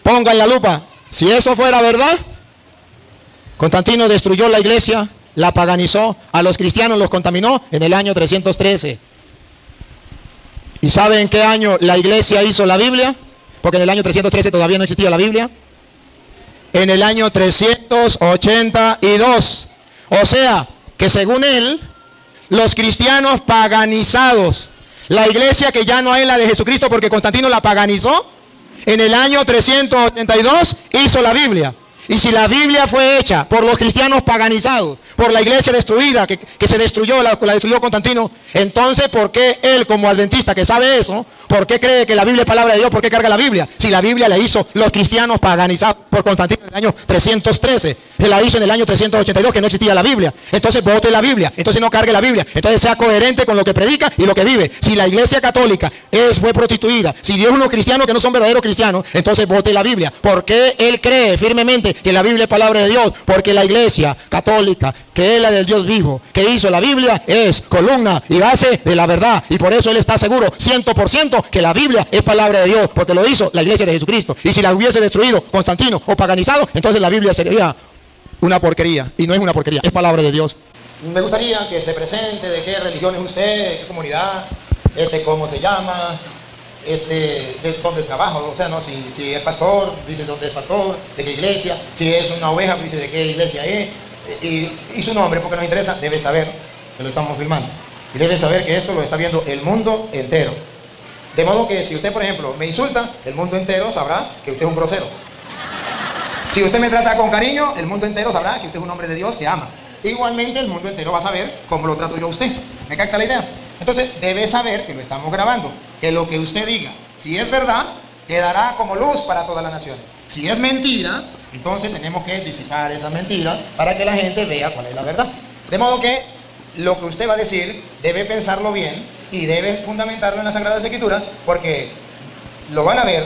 Pongan la lupa. Si eso fuera verdad, Constantino destruyó la iglesia, la paganizó, a los cristianos los contaminó en el año 313. ¿Y saben en qué año la iglesia hizo la Biblia? Porque en el año 313 todavía no existía la Biblia. En el año 382. O sea, que según él, los cristianos paganizados, la iglesia que ya no es la de Jesucristo porque Constantino la paganizó, en el año 382 hizo la Biblia. Y si la Biblia fue hecha por los cristianos paganizados, por la iglesia destruida, que se destruyó, la destruyó Constantino, entonces ¿por qué él como adventista que sabe eso, por qué cree que la Biblia es palabra de Dios, por qué carga la Biblia? Si la Biblia la hizo los cristianos paganizados por Constantino en el año 313, se la hizo en el año 382 que no existía la Biblia. Entonces vote la Biblia, entonces no cargue la Biblia, entonces sea coherente con lo que predica y lo que vive. Si la iglesia católica fue prostituida, si Dios es unos cristianos que no son verdaderos cristianos, entonces vote la Biblia. ¿Por qué él cree firmemente que la Biblia es palabra de Dios? Porque la iglesia católica, que es la del Dios vivo, que hizo la Biblia, es columna y base de la verdad. Y por eso él está seguro 100% que la Biblia es palabra de Dios, porque lo hizo la iglesia de Jesucristo. Y si la hubiese destruido Constantino o paganizado, entonces la Biblia sería una porquería. Y no es una porquería, es palabra de Dios. Me gustaría que se presente de qué religión es usted, qué comunidad, cómo se llama, de dónde trabaja, o sea, no, si es pastor, dice dónde es pastor, de qué iglesia, si es una oveja, dice de qué iglesia es, y su nombre, porque nos interesa, debe saber que lo estamos filmando, y debe saber que esto lo está viendo el mundo entero. De modo que si usted, por ejemplo, me insulta, el mundo entero sabrá que usted es un grosero. Si usted me trata con cariño, el mundo entero sabrá que usted es un hombre de Dios que ama. Igualmente el mundo entero va a saber cómo lo trato yo a usted. ¿Me capta la idea? Entonces debe saber que lo estamos grabando, que lo que usted diga, si es verdad, quedará como luz para todas las naciones. Si es mentira, entonces tenemos que disipar esa mentira para que la gente vea cuál es la verdad. De modo que lo que usted va a decir debe pensarlo bien y debe fundamentarlo en las Sagradas Escrituras, porque lo van a ver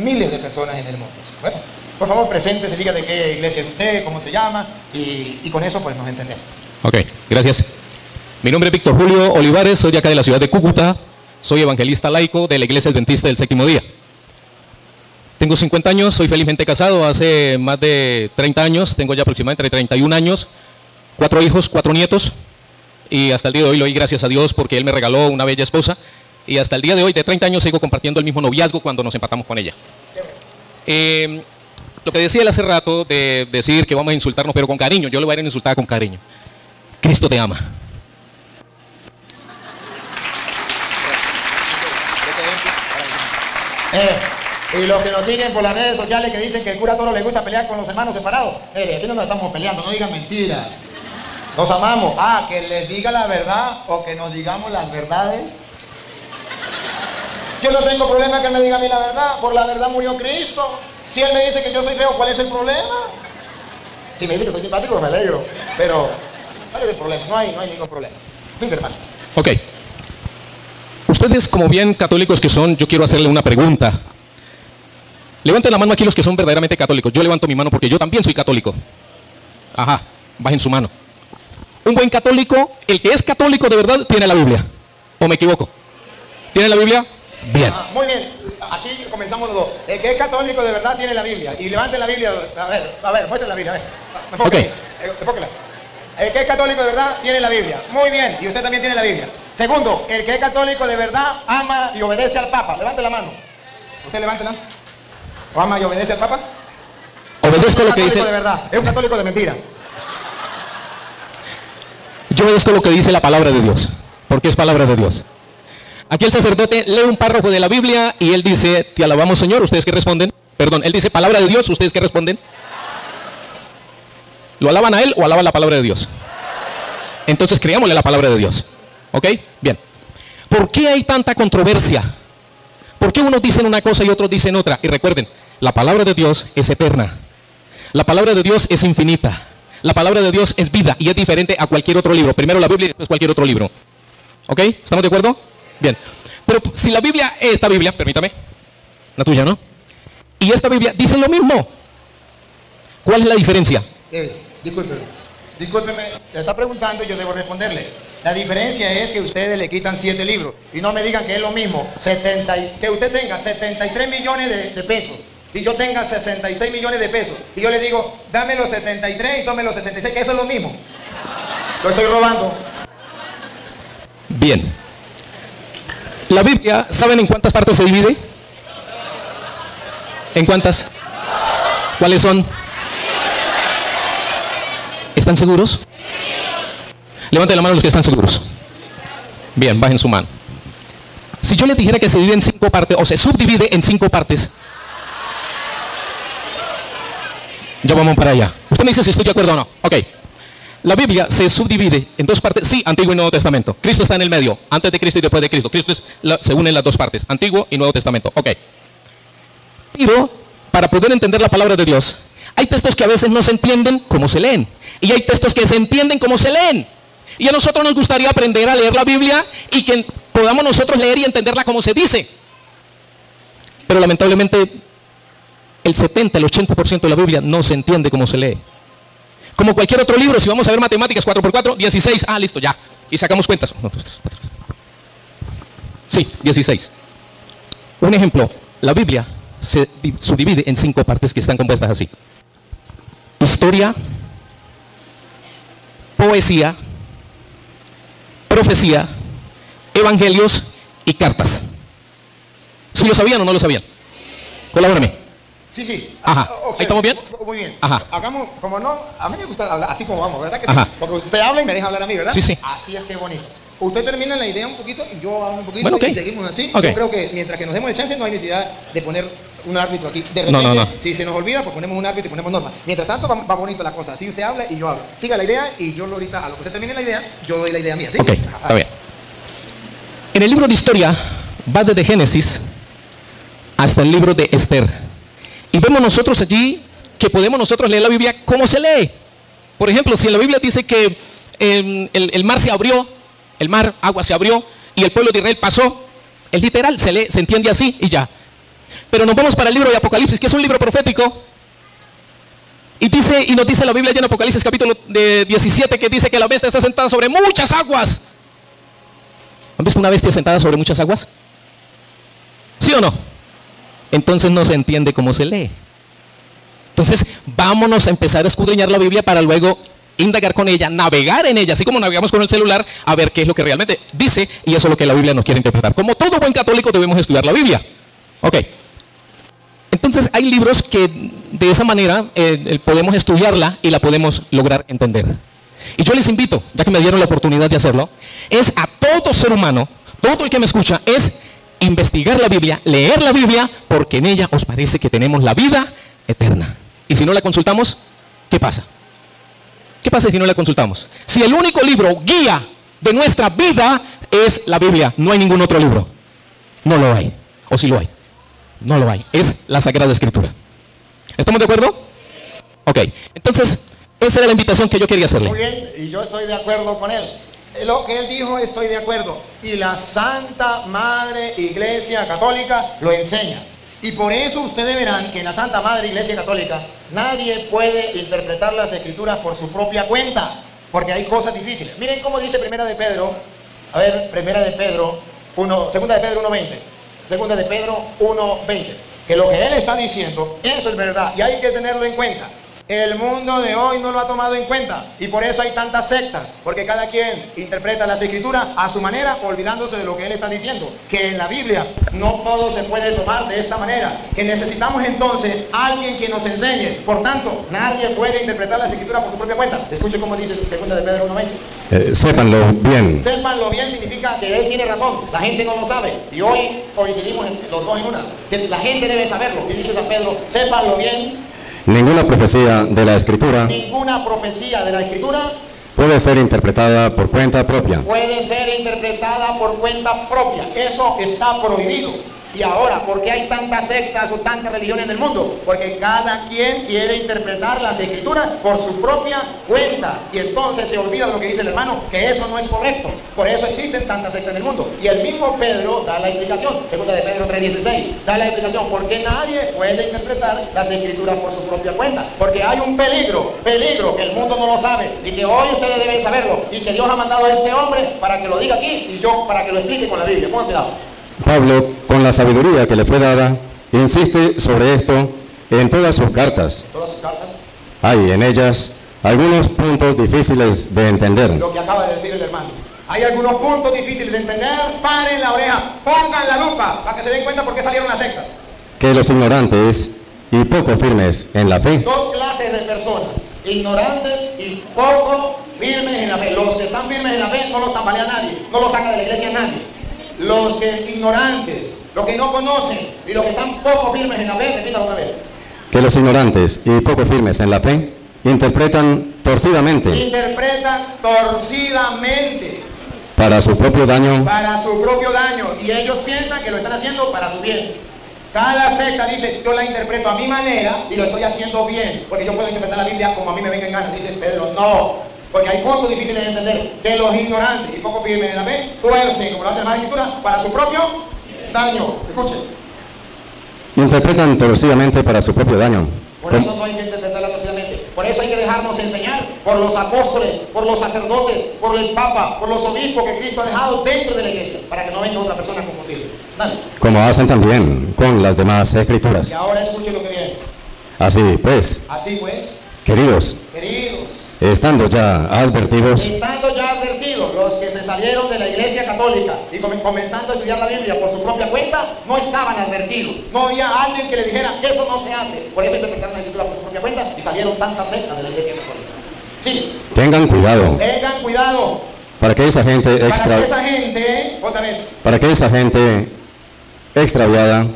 miles de personas en el mundo. Bueno, por favor, preséntese, diga de qué iglesia es usted, cómo se llama, y con eso pues nos entendemos. Ok, gracias. Mi nombre es Víctor Julio Olivares, soy de acá de la ciudad de Cúcuta, soy evangelista laico de la Iglesia Adventista del Séptimo Día. Tengo 50 años, soy felizmente casado hace más de 30 años, tengo ya aproximadamente 31 años, 4 hijos, 4 nietos, y hasta el día de hoy le doy gracias a Dios porque Él me regaló una bella esposa, y hasta el día de hoy, de 30 años, sigo compartiendo el mismo noviazgo cuando nos empatamos con ella. Lo que decía él hace rato de decir que vamos a insultarnos pero con cariño, yo le voy a ir a insultar con cariño. Cristo te ama. Y los que nos siguen por las redes sociales que dicen que el cura Toro le gusta pelear con los hermanos separados, aquí no nos estamos peleando, no digan mentiras. Nos amamos. Que les diga la verdad o que nos digamos las verdades. Yo no tengo problema que él me diga a mí la verdad, por la verdad murió Cristo. Si él me dice que yo soy feo, ¿cuál es el problema? Si me dice que soy simpático, me alegro. Pero, ¿cuál es el problema? No hay ningún problema. Sí, hermano. Ok. Ustedes, como bien católicos que son, yo quiero hacerle una pregunta. Levanten la mano aquí los que son verdaderamente católicos. Yo levanto mi mano porque yo también soy católico. Ajá, bajen su mano. Un buen católico, el que es católico de verdad, tiene la Biblia. ¿O me equivoco? ¿Tiene la Biblia? Bien. Muy bien, aquí comenzamos los dos. El que es católico de verdad tiene la Biblia. Y levanten la Biblia, a ver, muestren la Biblia, a ver. Ok. Enfóquela. El que es católico de verdad tiene la Biblia. Muy bien, y usted también tiene la Biblia. Segundo, el que es católico de verdad ama y obedece al Papa. Levante la mano. Usted levántela. ¿O ama y obedece al Papa? Obedezco lo que dice. Es un católico de verdad, es un católico de mentira. Yo obedezco lo que dice la palabra de Dios, porque es palabra de Dios. Aquí el sacerdote lee un párrafo de la Biblia y él dice, te alabamos Señor, ¿ustedes qué responden? Perdón, él dice, palabra de Dios, ¿ustedes qué responden? ¿Lo alaban a él o alaban la palabra de Dios? Entonces creámosle la palabra de Dios. ¿Ok? Bien. ¿Por qué hay tanta controversia? ¿Por qué unos dicen una cosa y otros dicen otra? Y recuerden, la palabra de Dios es eterna. La palabra de Dios es infinita. La palabra de Dios es vida y es diferente a cualquier otro libro. Primero la Biblia y después cualquier otro libro. ¿Ok? ¿Estamos de acuerdo? Bien. Pero si la Biblia, esta Biblia, permítame, la tuya, ¿no? Y esta Biblia dicen lo mismo. ¿Cuál es la diferencia? Discúlpeme, te está preguntando y yo debo responderle. La diferencia es que ustedes le quitan 7 libros y no me digan que es lo mismo que usted tenga 73 millones de pesos y yo tenga 66 millones de pesos, y yo le digo, dame los 73 y tome los 66, que eso es lo mismo. Lo estoy robando. Bien. La Biblia, ¿saben en cuántas partes se divide? ¿En cuántas? ¿Cuáles son? ¿Están seguros? Levanten la mano los que están seguros. Bien, bajen su mano. Si yo les dijera que se divide en 5 partes, o se subdivide en 5 partes, ya vamos para allá. Usted me dice si estoy de acuerdo o no. Ok. La Biblia se subdivide en 2 partes, sí, Antiguo y Nuevo Testamento. Cristo está en el medio, antes de Cristo y después de Cristo. Se unen las 2 partes, Antiguo y Nuevo Testamento. Ok. Pero, para poder entender la palabra de Dios, hay textos que a veces no se entienden como se leen. Y hay textos que se entienden como se leen. Y a nosotros nos gustaría aprender a leer la Biblia y que podamos nosotros leer y entenderla como se dice. Pero lamentablemente, el 70, el 80% de la Biblia no se entiende como se lee. Como cualquier otro libro, si vamos a ver matemáticas, 4 por 4, 16, listo, ya. Y sacamos cuentas. 1, 2, 3, 4. Sí, 16. Un ejemplo, la Biblia se subdivide en 5 partes que están compuestas así: historia, poesía, profecía, evangelios y cartas. ¿Sí lo sabían o no lo sabían? Colabórame. Sí. Ajá. ¿Ahí estamos bien? Muy bien. Ajá. Hagamos, como no, a mí me gusta hablar así como vamos, ¿verdad que Ajá. sí? Porque usted habla y me deja hablar a mí, ¿verdad? Sí. Así es que bonito. Usted termina la idea un poquito y yo hago un poquito, bueno, okay. Y seguimos así. Okay. Yo creo que mientras que nos demos el chance no hay necesidad de poner un árbitro aquí. De repente, no. Si se nos olvida, pues ponemos un árbitro y ponemos normas. Mientras tanto va bonito la cosa. Así usted habla y yo hablo. Siga la idea y yo ahorita, a lo que usted termine la idea, yo doy la idea mía, ¿sí? Ok, está bien. En el libro de historia va desde Génesis hasta el libro de Esther. Y vemos nosotros allí que podemos nosotros leer la Biblia como se lee. Por ejemplo, si en la Biblia dice que el mar se abrió, agua se abrió y el pueblo de Israel pasó, es literal, se lee, se entiende así y ya. Pero nos vamos para el libro de Apocalipsis, que es un libro profético. Y nos dice la Biblia ya en Apocalipsis capítulo 17, que dice que la bestia está sentada sobre muchas aguas. ¿Han visto una bestia sentada sobre muchas aguas? ¿Sí o no? Entonces no se entiende cómo se lee. Entonces vámonos a empezar a escudriñar la Biblia para luego indagar con ella, navegar en ella, así como navegamos con el celular, a ver qué es lo que realmente dice, y eso es lo que la Biblia nos quiere interpretar. Como todo buen católico debemos estudiar la Biblia. Ok. Entonces hay libros que de esa manera podemos estudiarla y la podemos lograr entender. Y yo les invito, ya que me dieron la oportunidad de hacerlo, es a todo ser humano, todo el que me escucha, es investigar la Biblia, leer la Biblia, porque en ella os parece que tenemos la vida eterna. Y si no la consultamos, ¿qué pasa? ¿Qué pasa si no la consultamos? Si el único libro guía de nuestra vida es la Biblia, no hay ningún otro libro. No lo hay. ¿O sí lo hay? No lo hay. Es la Sagrada Escritura. ¿Estamos de acuerdo? Ok. Entonces, esa era la invitación que yo quería hacerle. Muy bien, y yo estoy de acuerdo con él. Lo que él dijo, estoy de acuerdo. Y la Santa Madre Iglesia Católica lo enseña. Y por eso ustedes verán que en la Santa Madre Iglesia Católica nadie puede interpretar las Escrituras por su propia cuenta, porque hay cosas difíciles. Miren cómo dice Primera de Pedro, Segunda de Pedro 1:20, Segunda de Pedro 1:20, que lo que él está diciendo, eso es verdad, y hay que tenerlo en cuenta. El mundo de hoy no lo ha tomado en cuenta y por eso hay tantas sectas, porque cada quien interpreta las Escrituras a su manera, olvidándose de lo que él está diciendo, que en la Biblia no todo se puede tomar de esta manera, que necesitamos entonces alguien que nos enseñe. Por tanto, nadie puede interpretar las Escrituras por su propia cuenta. Escuche cómo dice Segunda de Pedro 1:20. Sépanlo bien. Sépanlo bien significa que él tiene razón, la gente no lo sabe, y hoy coincidimos los dos en una, que la gente debe saberlo. Y dice San Pedro, sépanlo bien. Ninguna profecía de la Escritura puede ser interpretada por cuenta propia. Puede ser interpretada por cuenta propia. Eso está prohibido. Y ahora, ¿por qué hay tantas sectas o tantas religiones en el mundo? Porque cada quien quiere interpretar las Escrituras por su propia cuenta. Y entonces se olvida lo que dice el hermano, que eso no es correcto. Por eso existen tantas sectas en el mundo. Y el mismo Pedro da la explicación. Segunda de Pedro 3:16. Da la explicación. Porque nadie puede interpretar las Escrituras por su propia cuenta. Porque hay un peligro que el mundo no lo sabe. Y que hoy ustedes deben saberlo. Y que Dios ha mandado a este hombre para que lo diga aquí y yo para que lo explique con la Biblia. Pongan cuidado. Pablo, con la sabiduría que le fue dada, insiste sobre esto en todas sus cartas. Todas sus cartas. Hay en ellas algunos puntos difíciles de entender. Lo que acaba de decir el hermano. Hay algunos puntos difíciles de entender. Paren la oreja, pongan la lupa para que se den cuenta por qué salieron las sectas. Que los ignorantes y poco firmes en la fe Dos clases de personas, ignorantes y poco firmes en la fe. Los que están firmes en la fe no los tambalea nadie, no los saca de la iglesia nadie. Los que ignorantes, los que no conocen y los que están poco firmes en la fe, repítalo otra vez. que los ignorantes y poco firmes en la fe interpretan torcidamente Interpretan torcidamente para su propio daño para su propio daño y ellos piensan que lo están haciendo para su bien. Cada secta dice, yo la interpreto a mi manera y lo estoy haciendo bien, porque yo puedo interpretar la Biblia como a mí me venga en ganas. Dice Pedro, no, porque hay puntos difíciles de entender, que los ignorantes y poco firmes en la fe tuercen, como lo hace la Escritura, para su propio daño. Escuchen, interpretan torcidamente para su propio daño. por eso no hay que interpretarla torcidamente, por eso hay que dejarnos enseñar por los apóstoles, por los sacerdotes, por el Papa, por los obispos que Cristo ha dejado dentro de la iglesia, para que no venga otra persona a confundir. Dale. Como hacen también con las demás Y escrituras. ahora escuchen lo que viene. Así pues, Así pues, queridos, queridos, estando ya advertidos, estando ya advertidos los que se salieron de la iglesia católica y comenzando a estudiar la Biblia por su propia cuenta, no estaban advertidos. No había alguien que le dijera que eso no se hace. Por eso interpretaron la Escritura por su propia cuenta y salieron tantas sectas de la iglesia católica. Sí, tengan cuidado tengan cuidado para que esa gente para que esa gente, otra vez, para que esa gente extraviada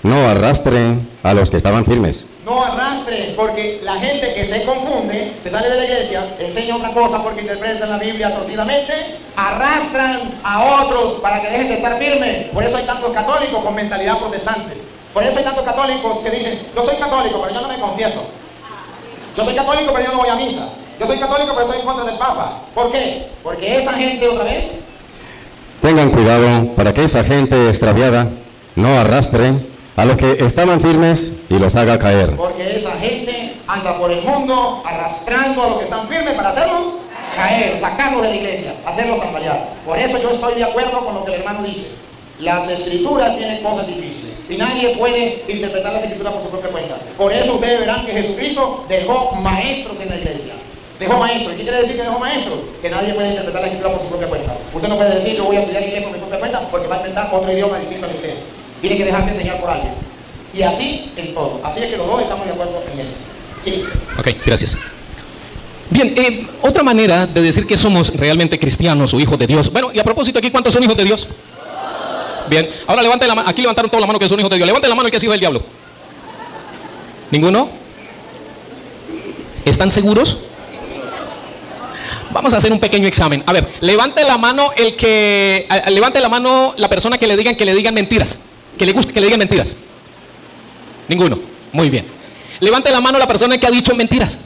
no arrastre a los que estaban firmes. no arrastren, porque la gente que se confunde, se sale de la iglesia, enseña otra cosa porque interpretan la Biblia torcidamente, arrastran a otros para que dejen de estar firmes. Por eso hay tantos católicos con mentalidad protestante. Por eso hay tantos católicos que dicen, yo soy católico, pero yo no me confieso. Yo soy católico, pero yo no voy a misa. Yo soy católico, pero estoy en contra del Papa. ¿Por qué? Porque esa gente, otra vez, Tengan cuidado para que esa gente extraviada no arrastre a los que estaban firmes y los haga caer. porque esa gente anda por el mundo arrastrando a los que están firmes para hacerlos caer, sacarlos de la iglesia, hacerlos tambalear. Por eso yo estoy de acuerdo con lo que el hermano dice. Las escrituras tienen cosas difíciles y nadie puede interpretar las escrituras por su propia cuenta. Por eso ustedes verán que Jesucristo dejó maestros en la iglesia. Dejó maestros. ¿Qué quiere decir que dejó maestros? Que nadie puede interpretar la escritura por su propia cuenta. Usted no puede decir, yo voy a estudiar inglés por mi propia cuenta porque va a inventar otro idioma distinto al inglés. Tiene que dejarse enseñar por alguien. Y así en todo. Así es que los dos estamos de acuerdo en eso. Sí. Ok, gracias. Bien, otra manera de decir que somos realmente cristianos o hijos de Dios. Bueno, y a propósito aquí, ¿cuántos son hijos de Dios? Bien, ahora levante la mano. Aquí levantaron toda la mano que son hijos de Dios. Levante la mano el que es hijo del diablo. ¿Ninguno? ¿Están seguros? Vamos a hacer un pequeño examen. A ver, levante la mano levante la mano la persona que le digan mentiras. Que le guste que le digan mentiras. Ninguno. Muy bien. Levante la mano la persona que ha dicho mentiras.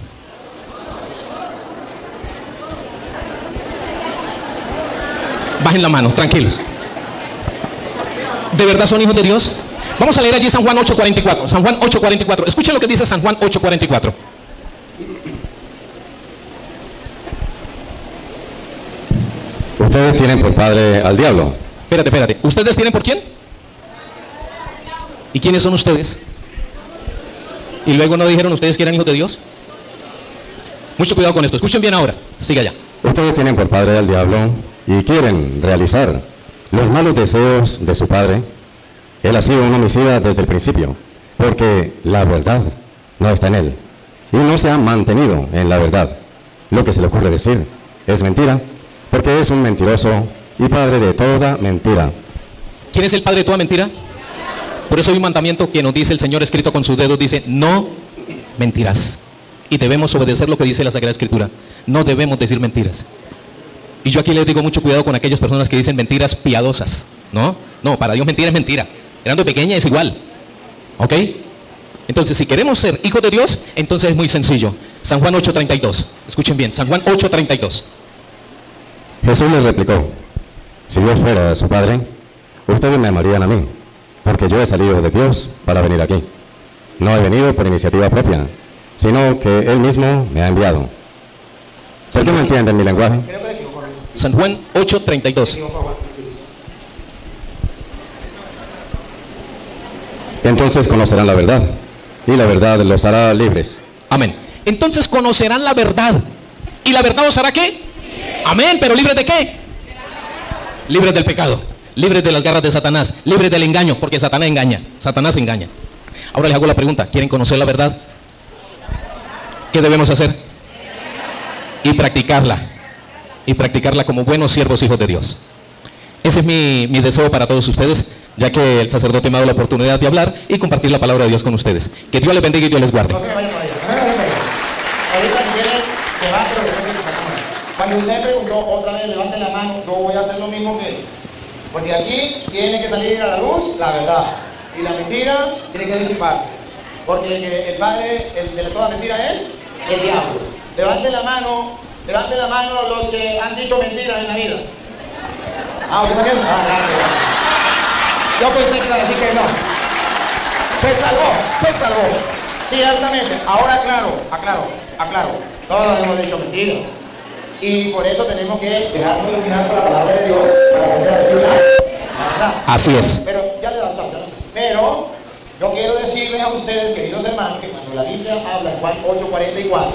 Bajen la mano, tranquilos. ¿De verdad son hijos de Dios? Vamos a leer allí San Juan 8:44. San Juan 8:44. Escuchen lo que dice San Juan 8:44. Ustedes tienen por padre al diablo. Espérate. ¿Ustedes tienen por quién? ¿Y quiénes son ustedes? ¿Y luego no dijeron ustedes que eran hijos de Dios? Mucho cuidado con esto. Escuchen bien ahora. Siga ya. Ustedes tienen por padre al diablo y quieren realizar los malos deseos de su padre. Él ha sido un homicida desde el principio, porque la verdad no está en él y no se ha mantenido en la verdad. Lo que se le ocurre decir es mentira, porque es un mentiroso y padre de toda mentira. ¿Quién es el padre de toda mentira? Por eso hay un mandamiento que nos dice el Señor escrito con sus dedos, dice, no mentirás. Y debemos obedecer lo que dice la Sagrada Escritura. No debemos decir mentiras. Y yo aquí les digo mucho cuidado con aquellas personas que dicen mentiras piadosas. No, para Dios mentira es mentira. Grande o pequeña es igual. ¿Ok? Entonces, si queremos ser hijos de Dios, entonces es muy sencillo. San Juan 8:32. Escuchen bien, San Juan 8:32. Jesús les replicó: si Dios fuera su padre, ustedes me amarían a mí, porque yo he salido de Dios para venir aquí. No he venido por iniciativa propia, sino que Él mismo me ha enviado. ¿Por qué no entienden mi lenguaje? San Juan 8:32. Entonces conocerán la verdad, y la verdad los hará libres. Amén. Entonces conocerán la verdad. ¿Y la verdad os hará qué? Amén. ¿Pero libres de qué? Libres del pecado, libres de las garras de Satanás, libres del engaño, porque Satanás engaña. Satanás engaña. Ahora les hago la pregunta: ¿quieren conocer la verdad? ¿Qué debemos hacer? Y practicarla. Y practicarla como buenos siervos, hijos de Dios. Ese es mi deseo para todos ustedes, ya que el sacerdote me ha dado la oportunidad de hablar y compartir la palabra de Dios con ustedes. Que Dios les bendiga y Dios les guarde. No se me vayan todavía. Ahorita si quieren, se va, pero después se cámara. Cuando usted preguntó otra vez, levante la mano, yo voy a hacer lo mismo que él. Porque aquí tiene que salir a la luz la verdad. Y la mentira tiene que disiparse. Porque el padre de toda mentira es el diablo. Levanten la mano los que han dicho mentiras en la vida. Ah, ¿usted también? Ah, gracias. Yo pensé que iba a decir que no. Se salvó. Sí, altamente. Ahora aclaro. Todos hemos dicho mentiras. Y por eso tenemos que dejarnos iluminar por la palabra de Dios para poder decir la verdad. Así es. Pero ya le da chance. Pero yo quiero decirles a ustedes, queridos hermanos, que cuando la Biblia habla en Juan 8:44,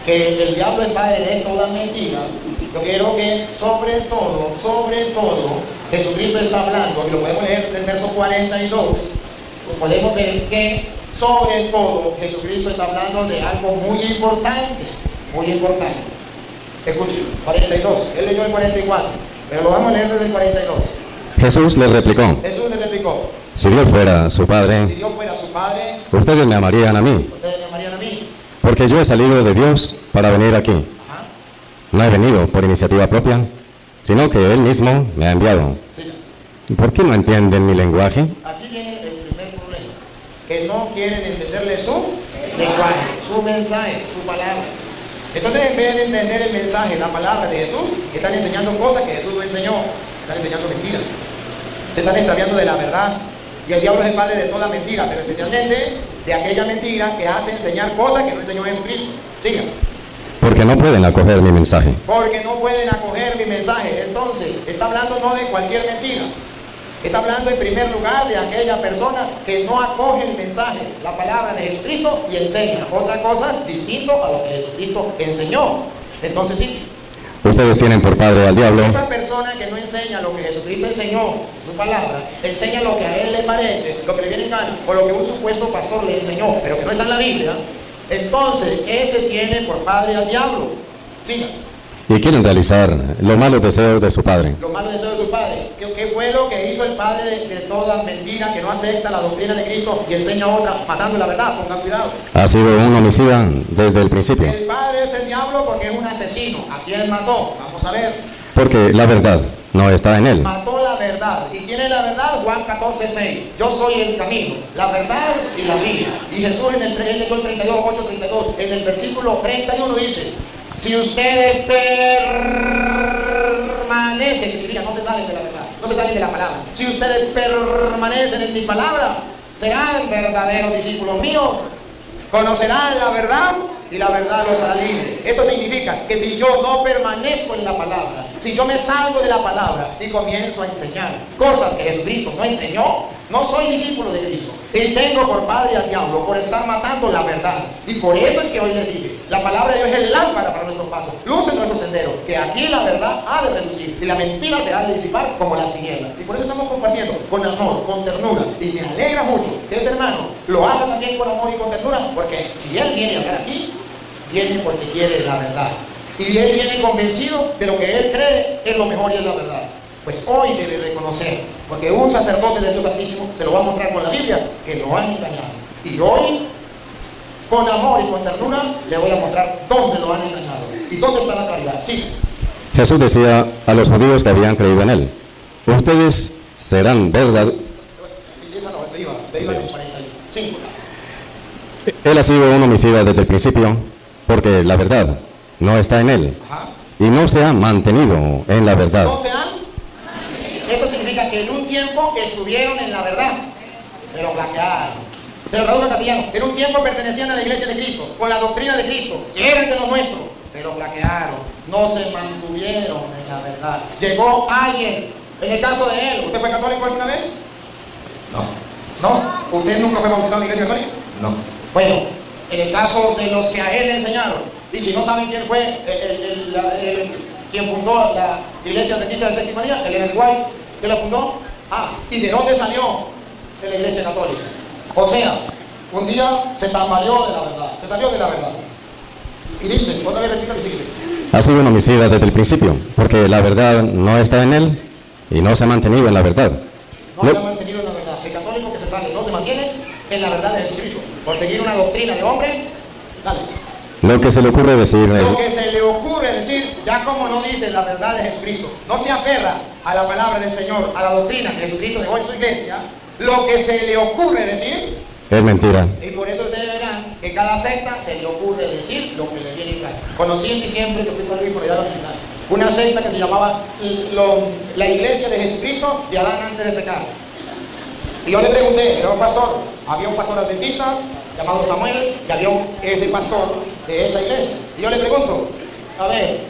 que el diablo es padre de toda mentira, yo quiero que sobre todo, Jesucristo está hablando, y lo podemos leer del verso 42, podemos ver que sobre todo Jesucristo está hablando de algo muy importante. Escuchen, 42, él leyó el 44, pero lo vamos a leer desde el 42. Jesús les replicó: si Dios fuera su Padre, ustedes me amarían a mí, porque yo he salido de Dios para venir aquí. Ajá. No he venido por iniciativa propia, sino que Él mismo me ha enviado. Sí. ¿Por qué no entienden mi lenguaje? Aquí viene el primer problema, que no quieren entenderle su lenguaje, su mensaje, su palabra. Entonces, en vez de entender el mensaje, la palabra de Jesús, están enseñando cosas que Jesús no enseñó, están enseñando mentiras, se están extraviando de la verdad. Y el diablo es el padre de toda mentira, pero especialmente de aquella mentira que hace enseñar cosas que no enseñó Jesucristo. Siga. Porque no pueden acoger mi mensaje. Porque no pueden acoger mi mensaje. Entonces, está hablando no de cualquier mentira. Está hablando en primer lugar de aquella persona que no acoge el mensaje, la palabra de Jesucristo, y enseña otra cosa distinto a lo que Jesucristo enseñó. Entonces sí. Ustedes tienen por padre al diablo. Esa persona que no enseña lo que Jesucristo enseñó, su palabra, enseña lo que a él le parece, lo que le viene en gana, o lo que un supuesto pastor le enseñó, pero que no está en la Biblia, entonces ese tiene por padre al diablo. Siga. Y quieren realizar los malos deseos de su padre. Los malos deseos de su padre. ¿Qué fue lo que hizo el padre de toda mentira, que no acepta la doctrina de Cristo y enseña otra, matando la verdad? Pongan cuidado. Ha sido un homicida desde el principio. El padre es el diablo porque es un asesino. ¿A quién mató? Vamos a ver. Porque la verdad no está en él. Mató la verdad. ¿Y quién es la verdad? Juan 14:6. Yo soy el camino, la verdad y la vida. Y Jesús en el 32, 8:32, en el versículo 31 dice: si ustedes permanecen, que significa no se salen de la verdad, no se salen de la palabra. Si ustedes permanecen en mi palabra, serán verdaderos discípulos míos, conocerán la verdad y la verdad los hará libres. Esto significa que si yo no permanezco en la palabra, si yo me salgo de la palabra y comienzo a enseñar cosas que Jesucristo no enseñó, no soy discípulo de Cristo. Y tengo por padre al diablo por estar matando la verdad. Y por eso es que hoy les dije, la palabra de Dios es el lámpara para nuestros pasos, luz en nuestro sendero, que aquí la verdad ha de reducir y la mentira se ha de disipar como las tinieblas. Y por eso estamos compartiendo con amor, con ternura. Y me alegra mucho que este hermano lo haga también con amor y con ternura, porque si él viene a hablar aquí, viene porque quiere la verdad. Y él viene convencido de lo que él cree es lo mejor y es la verdad. Pues hoy debe reconocer, porque un sacerdote del Dios Altísimo se lo va a mostrar con la Biblia, que lo han engañado. Y hoy, con amor y con ternura, le voy a mostrar dónde lo han engañado y dónde está la claridad. Sí. Jesús decía a los judíos que habían creído en él: ustedes serán verdad. Él ha sido un homicida desde el principio, porque la verdad no está en él. Ajá. Y no se ha mantenido en la verdad. ¿No se han? Esto significa que en un tiempo estuvieron en la verdad, pero flaquearon. Se lo tradujo en castellano. En un tiempo pertenecían a la iglesia de Cristo, con la doctrina de Cristo, que eran de los nuestros, pero flaquearon. No se mantuvieron en la verdad. Llegó alguien, en el caso de él, ¿usted fue católico alguna vez? No, ¿No? ¿Usted nunca fue bautizado en la iglesia católica? no. Bueno, en el caso de los que a él le enseñaron, y si no saben quién fue quien fundó la iglesia adventista del séptimo día, el Ellen White, que la fundó. ¿Y de dónde salió? De la iglesia católica. O sea, un día se tambaleó de la verdad, se salió de la verdad. Y dice, otra vez repito, ha sido un homicida desde el principio, porque la verdad no está en él y no se ha mantenido en la verdad. No se ha mantenido en la verdad. El católico que se sale no se mantiene en la verdad de Jesucristo. Por seguir una doctrina de hombres, dale. Lo que se le ocurre decir es... Lo que se le ocurre decir, ya como no dice la verdad de Jesucristo, no se aferra a la palabra del Señor, a la doctrina que Jesucristo dejó en su iglesia, lo que se le ocurre decir es mentira. Y por eso ustedes verán que cada secta se le ocurre decir lo que le viene en gana. Conocí en diciembre, yo fui con Luis por allá a la final, una secta que se llamaba la iglesia de Jesucristo de Adán antes de pecar. Y yo le pregunté, era un pastor, había un pastor adventista llamado Samuel, y había ese pastor de esa iglesia. Y yo le pregunto, a ver,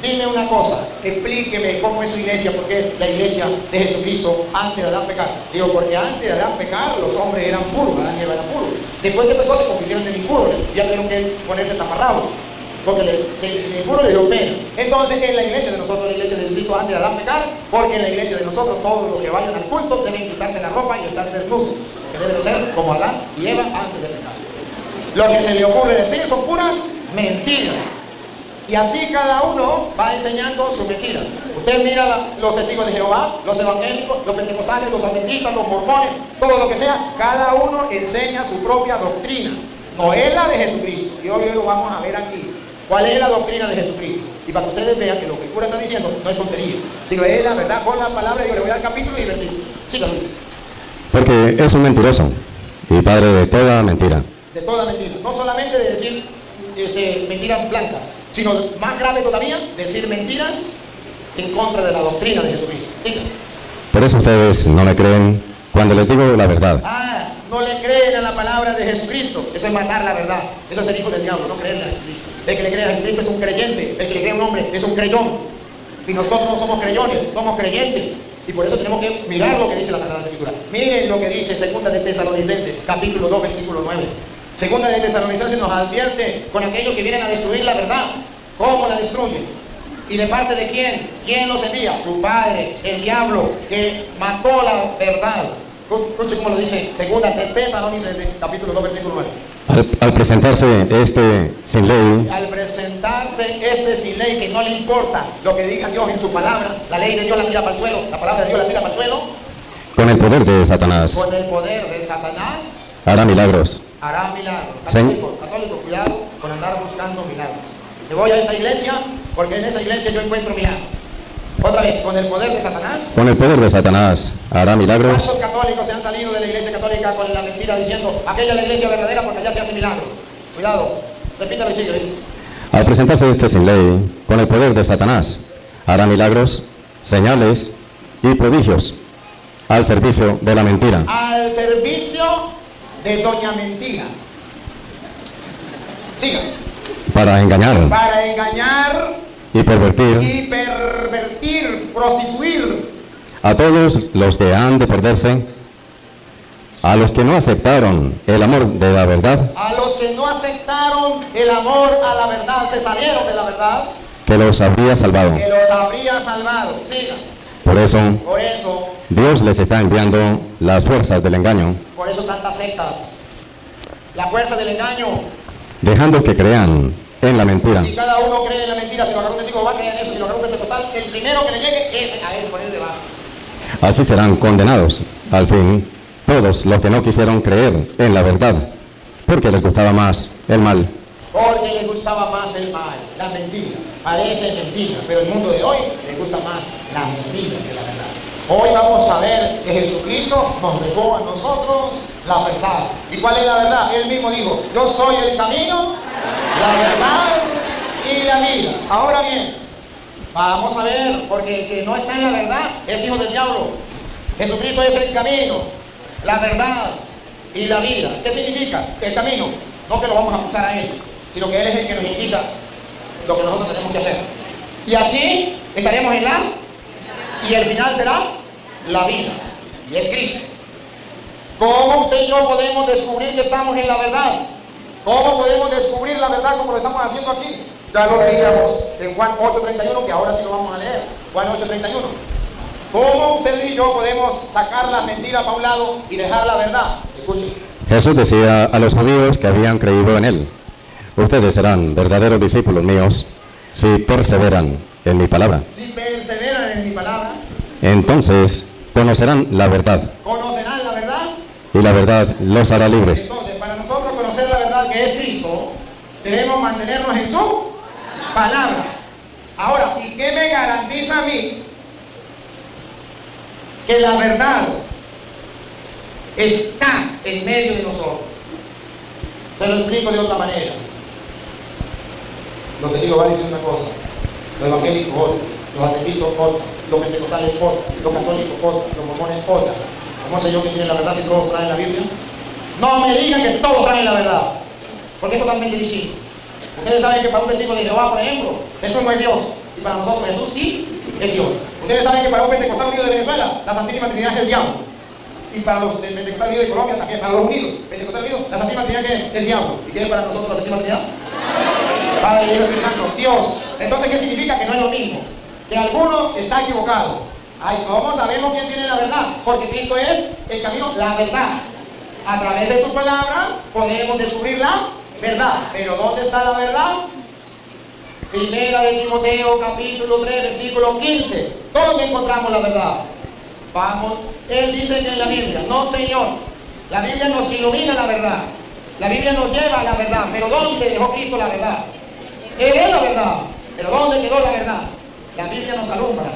dime una cosa, explíqueme cómo es su iglesia, porque la iglesia de Jesucristo antes de Adán pecar. Digo, porque antes de Adán pecar los hombres eran puros, Adán y Eva eran puros. Después que pecó se convirtieron en impuros, ya tuvieron que ponerse taparrabos, porque el impuro le dio pena. Entonces en la iglesia de nosotros, la iglesia de Jesucristo antes de Adán pecar, porque en la iglesia de nosotros todos los que vayan al culto deben quitarse la ropa y estar desnudos, que deben ser como Adán y Eva antes de pecar. Lo que se le ocurre decir son puras mentiras. Y así cada uno va enseñando su mentira. Usted mira los testigos de Jehová, los evangélicos, los pentecostales, los adventistas, los mormones, todo lo que sea, cada uno enseña su propia doctrina. No es la de Jesucristo. Y hoy lo vamos a ver aquí. ¿Cuál es la doctrina de Jesucristo? Y para que ustedes vean que lo que el cura está diciendo no es tontería, sino es la verdad con la palabra. Yo le voy a dar capítulo y versículo. Síganlo. Porque es un mentiroso y padre de toda mentira. De toda mentira. No solamente de decir mentiras blancas, sino más grave todavía, decir mentiras en contra de la doctrina de Jesucristo. ¿Sí? Por eso ustedes no me creen cuando les digo la verdad. No le creen a la palabra de Jesucristo. Eso es matar la verdad. Eso es el hijo del diablo, no creerle a Jesucristo. El que le cree a Jesucristo es un creyente. El que le cree a un hombre es un creyón. Y nosotros no somos creyones, somos creyentes. Y por eso tenemos que mirar lo que dice la Sagrada Escritura. Miren lo que dice Segunda de Tesalonicenses, capítulo 2, versículo 9. Segunda de Tesalonicenses nos advierte con aquellos que vienen a destruir la verdad. ¿Cómo la destruyen? ¿Y de parte de quién? ¿Quién los envía? Su padre, el diablo, que mató la verdad. Escuche cómo lo dice Segunda de Tesalonicenses, capítulo 2, versículo 9. Al presentarse este sin ley, que no le importa lo que diga Dios en su palabra, la ley de Dios la tira para el suelo, la palabra de Dios la tira para el suelo, con el poder de Satanás, hará milagros. Católico, cuidado con andar buscando milagros. Me voy a esta iglesia porque en esa iglesia yo encuentro milagros. Otra vez, con el poder de Satanás. Con el poder de Satanás hará milagros. ¿Cuántos católicos se han salido de la iglesia católica con la mentira diciendo aquella es la iglesia verdadera porque allá se hace milagros? Cuidado, repítalo y sigue. Al presentarse este sin ley, con el poder de Satanás, hará milagros, señales y prodigios al servicio de la mentira. Al servicio de doña mentira. Siga. Para engañar y pervertir, prostituir a todos los que han de perderse, a los que no aceptaron el amor de la verdad, a los que no aceptaron el amor a la verdad, se salieron de la verdad, que los habría salvado. Siga. Por eso Dios les está enviando las fuerzas del engaño. Por eso tantas sectas, la fuerza del engaño, dejando que crean en la mentira. Y cada uno cree en la mentira. Si lo agarra un testigo va a creer en eso. Si lo agarra un pentecostal, el primero que le llegue es a él, por él debajo. Así serán condenados al fin todos los que no quisieron creer en la verdad, porque les gustaba más el mal. Porque les gustaba más el mal, la mentira. Parece mentira, pero el mundo de hoy les gusta más la mentira que la verdad. Hoy vamos a ver que Jesucristo nos dejó a nosotros la verdad. ¿Y cuál es la verdad? Él mismo dijo, yo soy el camino, la verdad y la vida. Ahora bien, vamos a ver, porque el que no está en la verdad es hijo del diablo. Jesucristo es el camino, la verdad y la vida. ¿Qué significa el camino? No que lo vamos a pasar a Él, sino que Él es el que nos indica lo que nosotros tenemos que hacer. Y así estaremos en la, y el final será la vida, y es Cristo. ¿Cómo usted y yo podemos descubrir que estamos en la verdad? ¿Cómo podemos descubrir la verdad como lo estamos haciendo aquí? Ya lo leíamos en Juan 8:31, que ahora sí lo vamos a leer. Juan 8:31. ¿Cómo usted y yo podemos sacar la mentira para un lado y dejar la verdad? Escuchen. Jesús decía a los judíos que habían creído en él: ustedes serán verdaderos discípulos míos si perseveran en mi palabra. Si perseveran en mi palabra, Entonces conocerán la verdad, conocerán la verdad. y la verdad los hará libres. Entonces, para nosotros conocer la verdad que es Cristo, debemos mantenernos en su palabra. Ahora, ¿y qué me garantiza a mí que la verdad está en medio de nosotros? Se lo explico de otra manera. Los testigos van a decir una cosa: los evangélicos otros, los adventistas otros, los pentecostales otros, los católicos otros, los mormones otros. ¿Cómo sé yo que tiene la verdad si todos traen la Biblia? No me digan que todos traen la verdad, porque es totalmente distinto. Ustedes saben que para un testigo de Jehová, por ejemplo, eso no es Dios, y para nosotros Jesús sí es Dios. Ustedes saben que para un pentecostal unido de Venezuela, la Santísima Trinidad es el diablo. Y para los pentecostal unidos de Colombia también, para los unidos, pentecostal unidos, la Santísima Trinidad que es el diablo. ¿Y qué es para nosotros la Santísima Trinidad? Padre, Hijo y Espíritu Santo, Dios. Entonces, ¿qué significa? Que no es lo mismo. Que alguno está equivocado. Ay, ¿cómo sabemos quién tiene la verdad? Porque Cristo es el camino, la verdad. A través de su palabra podemos descubrir la verdad. Pero ¿dónde está la verdad? Primera de Timoteo, capítulo 3, versículo 15. ¿Dónde encontramos la verdad? Vamos, él dice que en la Biblia, no Señor. La Biblia nos ilumina la verdad. La Biblia nos lleva a la verdad. Pero ¿dónde dejó Cristo la verdad? Él es la verdad. Pero ¿dónde quedó la verdad? La Biblia nos alumbra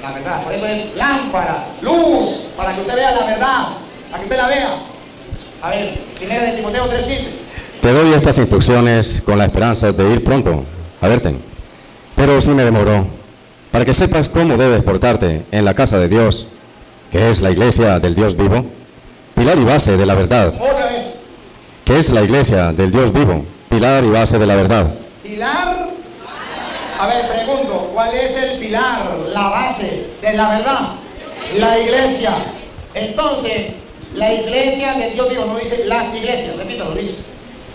la verdad. Por eso es lámpara, luz, para que usted vea la verdad, para que usted la vea. A ver, primera de Timoteo 3:15. Te doy estas instrucciones con la esperanza de ir pronto a verte. Pero sí me demoró, para que sepas cómo debes portarte en la casa de Dios, que es la iglesia del Dios vivo, pilar y base de la verdad. Otra vez. Que es la iglesia del Dios vivo, pilar y base de la verdad. Pilar. A ver, pregunto, ¿cuál es el pilar, la base de la verdad? La iglesia. Entonces, la iglesia del Dios vivo, no dice las iglesias, repítalo, Luis.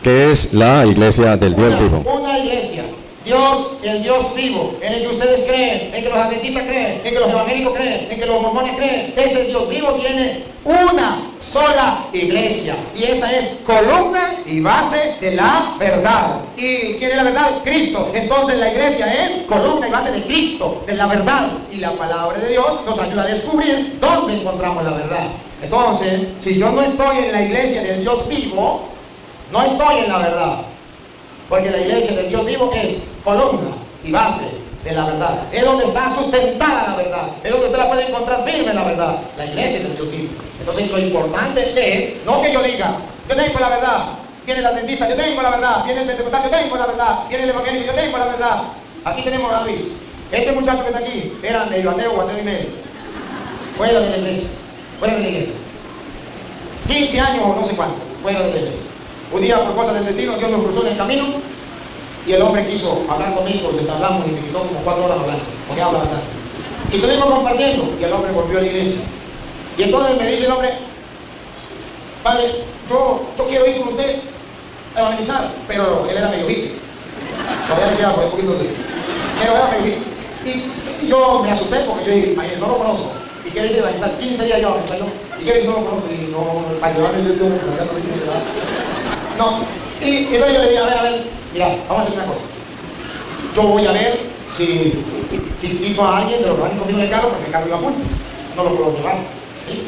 Que es la iglesia del Dios vivo. Una iglesia. Dios, el Dios vivo, en el que ustedes creen, en que los adventistas creen, en que los evangélicos creen, en que los mormones creen, ese Dios vivo tiene una sola iglesia. Y esa es columna y base de la verdad. ¿Y quién es la verdad? Cristo. Entonces la iglesia es columna y base de Cristo, de la verdad. Y la palabra de Dios nos ayuda a descubrir dónde encontramos la verdad. Entonces, si yo no estoy en la iglesia del Dios vivo, no estoy en la verdad. Porque la iglesia del Dios vivo es columna y base de la verdad. Es donde está sustentada la verdad. Es donde usted la puede encontrar firme en la verdad. La iglesia del Dios vivo. Entonces lo importante es, no que yo diga, yo tengo la verdad. Viene el adventista, yo tengo la verdad. Viene el pentecostal, yo tengo la verdad. Viene el evangélico, yo tengo la verdad. Aquí tenemos a Luis. Este muchacho que está aquí era medio ateo o ateo y medio. Fuera de la iglesia. Fuera de la iglesia. 15 años o no sé cuánto. Fuera de la iglesia. Un día, por cosas del destino, Dios nos cruzó en el camino y el hombre quiso hablar conmigo, le hablamos y me quitó como 4 horas hablando, porque habla bastante. Y estuvimos compartiendo y el hombre volvió a la iglesia. Y entonces me dice el hombre: padre, yo quiero ir con usted a evangelizar, pero él era medio hippie. Todavía le queda por un poquito de... Pero era medio hippie. Y yo me asusté porque yo dije: no lo conozco. ¿Y qué dice evangelizar? 15 días yo evangelizando. ¿Y qué dice? No lo conozco. Y no, para llevarme yo tengo que plantear todo eso. No, y entonces yo le dije: a ver, mira, vamos a hacer una cosa. Yo voy a ver si invito a alguien de los que van conmigo en el carro, porque el carro iba full, no lo puedo llevar. ¿Sí?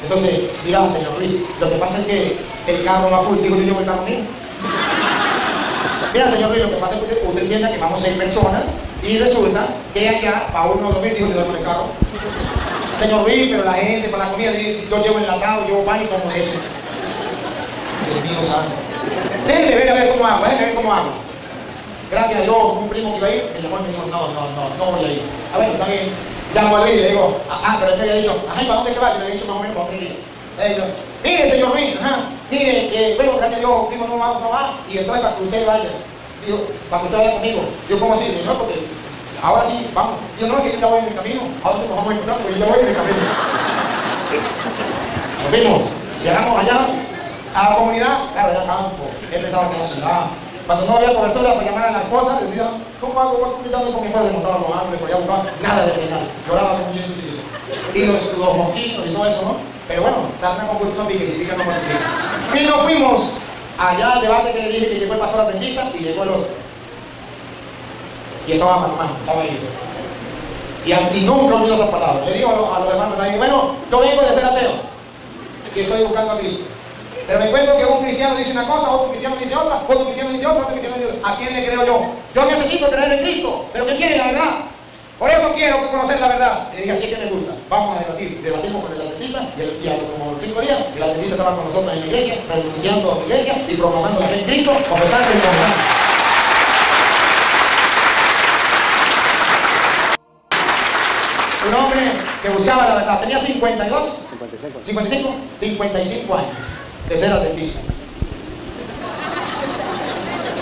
Entonces, mira, señor Luis, lo que pasa es que el carro va full, digo, yo llevo el carro mío. Mira, señor Luis, lo que pasa es que usted entienda que vamos 6 personas y resulta que allá, para uno dormir, dijo, yo duermo en el carro. Señor Luis, pero la gente para la comida, yo llevo enlatado, llevo pan y como eso. Dios mío santo. Déjenme ver a ver cómo hago, déjenme ver cómo hago. Gracias a Dios, un primo que iba a ir, me llamó y me dijo: no voy a ir. A ver, está bien. Llamo a Luis y le digo: pero él me había dicho: ¿y para dónde que va? Yo le he dicho más o menos para dónde iba. Le digo: mire, señor Luis, mire, bueno, gracias a Dios, primo no va, y entonces para que usted vaya. Digo, para que usted vaya conmigo. Yo, ¿cómo así? No, porque ahora sí, vamos. Yo no, es que yo ya voy en el camino. Ahora nos vamos a encontrar porque yo ya voy en el camino. Nos vimos, llegamos allá. A la comunidad, claro, era campo. Él pensaba que era ciudad. Cuando no había cobertura para llamar a la esposa, decía, ¿cómo hago? Voy a comunicarme con mi esposa. Montaba los árboles, por allá buscaba, nada de señal. Lloraba como un chico. Y los mosquitos y todo eso, ¿no? Pero bueno, salgan con cultura y significa no multiplica. Y nos fuimos allá al debate que le dije que llegó el pastor adventista y llegó el otro. Y estaba Manumán, estaba ahí. Y nunca olvidó esas palabras. Le digo a los hermanos ahí, bueno, yo vengo de ser ateo y estoy buscando a Cristo. Pero me encuentro que un cristiano dice una cosa, otro cristiano dice otra, otro cristiano dice otra, otro cristiano dice otra. ¿A quién le creo yo? Yo necesito creer en Cristo, pero ¿qué quiere la verdad? Por eso quiero conocer la verdad. Le dije, así que me gusta. Vamos a debatir. Debatimos con el adventista y a como 5 días, el adventista estaba con nosotros en la iglesia, renunciando a su iglesia y proclamando la fe en Cristo, confesando y proclamando. Un hombre que buscaba la verdad, tenía 55 años de ser adventista.